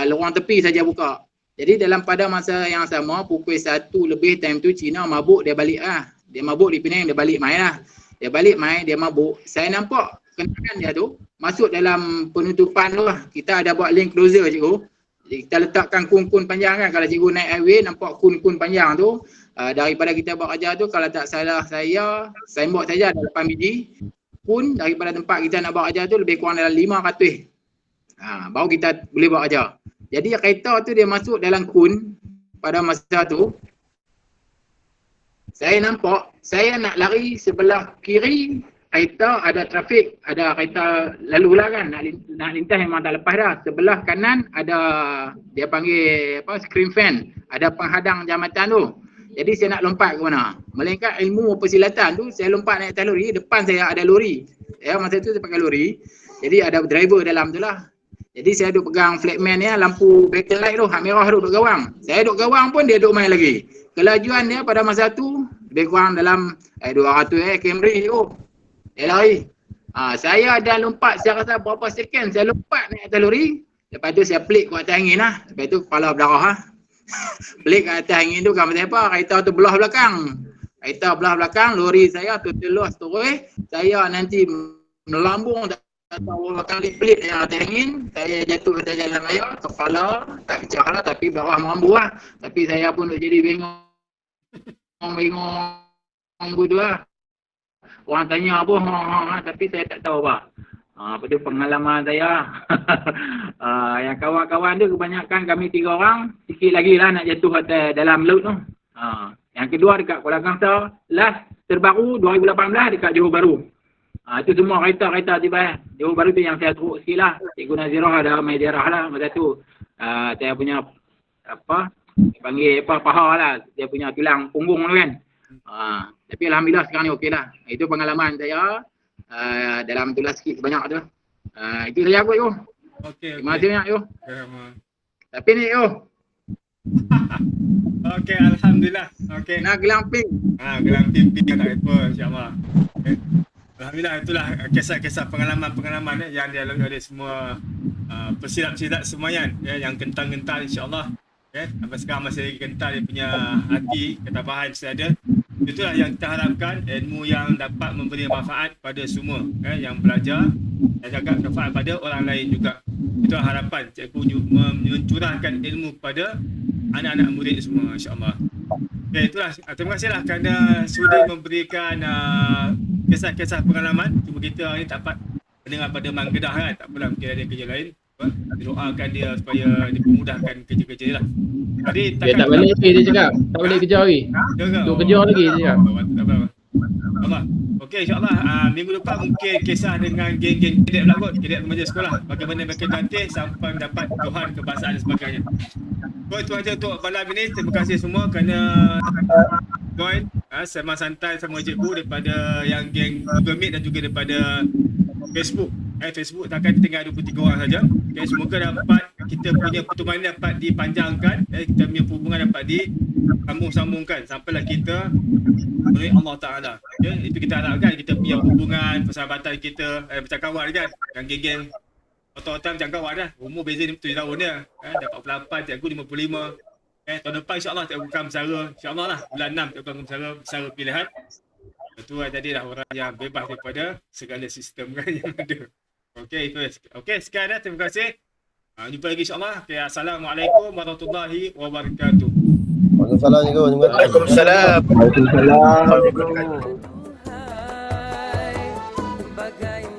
lorong tepi saja buka. Jadi dalam pada masa yang sama pukul 1 lebih time tu Cina mabuk, dia balik lah. Dia mabuk di Penang, dia balik main lah. Dia balik main, dia mabuk. Saya nampak kenangan dia tu masuk dalam penutupan tu lah. Kita ada buat lane closer cikgu. Jadi kita letakkan kun-kun panjang kan. Kalau cikgu naik highway nampak kun-kun panjang tu. Daripada kita buat kerja tu kalau tak salah saya signboard saja ada 8 biji. Kun daripada tempat kita nak buat kerja tu lebih kurang dalam 500. Baru kita boleh buat kerja. Jadi kereta tu dia masuk dalam kun pada masa tu. Saya nampak, saya nak lari sebelah kiri, kereta ada trafik, ada kereta lalu lah kan, nak lintas memang tak lepas dah. Sebelah kanan ada, dia panggil apa, screen fan, ada penghadang jambatan tu. Jadi saya nak lompat ke mana? Melainkan ilmu persilatan tu, saya lompat naik atas lori, depan saya ada lori. Masa tu saya pakai lori, jadi ada driver dalam tu lah. Jadi saya duduk pegang flagman ni, lampu backlight tu, hak merah tu duduk gawang. Saya duduk gawang pun dia duduk main lagi. Kelajuan dia pada masa tu lebih kurang dalam 200 Camry tu. Dia lari. Saya dah lompat, saya rasa berapa second saya lompat naik atas lori. Lepas tu saya pelik kat atas angin lah. Lepas tu kepala berdarah lah. Pelik kat atas angin tu kan pasal apa? Kereta tu belah belakang. Kereta belah belakang, lori saya tu terus terus. Saya nanti melambung tak tahu kali pelik yang atas angin. Saya jatuh atas jalan raya, kepala tak pecah lah tapi bawah mambu lah. Tapi saya pun jadi bingung begitu lah. Orang tanya apa, tapi saya tak tahu apa. Apa tu pengalaman saya. Yang kawan-kawan tu kebanyakan kami 3 orang, sikit lagi lah nak jatuh atas dalam laut tu. Yang kedua dekat Kuala Kangsar, last terbaru 2018 dekat Johor Bahru. Itu semua kereta-kereta tiba. Johor Bahru tu yang saya teruk sikit lah. Cikgu Nazirah ada main daerah lah masa tu. Saya punya apa, dia panggil apa, paha lah. Dia punya tulang punggung tu kan. Tapi alhamdulillah sekarang ni okey lah. Itu pengalaman saya dalam tulas sikit banyak tu. Itu saya aku yo. Okey. Terima kasih banyak yo. Tapi ni yo. Okey, alhamdulillah. Okey. Nak gelamping. Gelamping tak apa insya-Allah. Okay. Alhamdulillah, itulah kisah-kisah pengalaman-pengalaman yang dialami oleh semua pesilat-pesilat semayan yang kental-kental insya-Allah. Sampai sekarang masih lagi kental dia punya hati, ketabahan masih ada. Itulah yang kita harapkan, ilmu yang dapat memberi manfaat pada semua yang belajar dan juga manfaat pada orang lain juga. Itulah harapan cikgu mencurahkan ilmu kepada anak-anak murid semua insya-Allah. Okay, itulah. Terima kasihlah kerana sudah memberikan kisah-kisah pengalaman. Cuma kita hari ni tak dapat mendengar pada Mang Kedah kan. Tak apalah, mungkin ada kerja lain. Doakan dia supaya dipermudahkan kerja-kerja dia lah. Tadi dia tak balik lagi dia cakap. Tak balik kerja hari. Untuk kerja lagi dia cakap. Allah. Okey, insya-Allah minggu depan mungkin kisah dengan geng-geng cadet pula kot, cadet remaja sekolah. Bagaimana mereka berlatih sampai mendapat Tuhan kebahasaan dan sebagainya. Itu aja untuk malam ini. Terima kasih semua kerana join sembang santai sama cikgu daripada yang geng Google Meet dan juga daripada Facebook. Facebook takkan tinggal 23 orang saja. Okay, semoga dapat kita punya pertemuan ini dapat dipanjangkan, kita punya hubungan dapat disambung-sambungkan sampailah kita oleh Allah Ta'ala. Okay, itu kita harapkan kita punya hubungan, persahabatan kita macam kawan kan. Yang geng-geng otak-otak macam kawan lah. Umur beza 7 tahun dia. Dah 48, cikgu 55. Tahun depan insyaAllah cikgu bukan bersara. InsyaAllah lah bulan 6 cikgu bukan bersara pilihan. Itu jadilah orang yang bebas daripada segala sistem kan yang ada. Okey, itu. Okey, sekian dah. Terima kasih. Jumpa lagi insyaAllah. Okay, Assalamualaikum warahmatullahi wabarakatuh. Waalaikumsalam. Waalaikumsalam. Waalaikumsalam.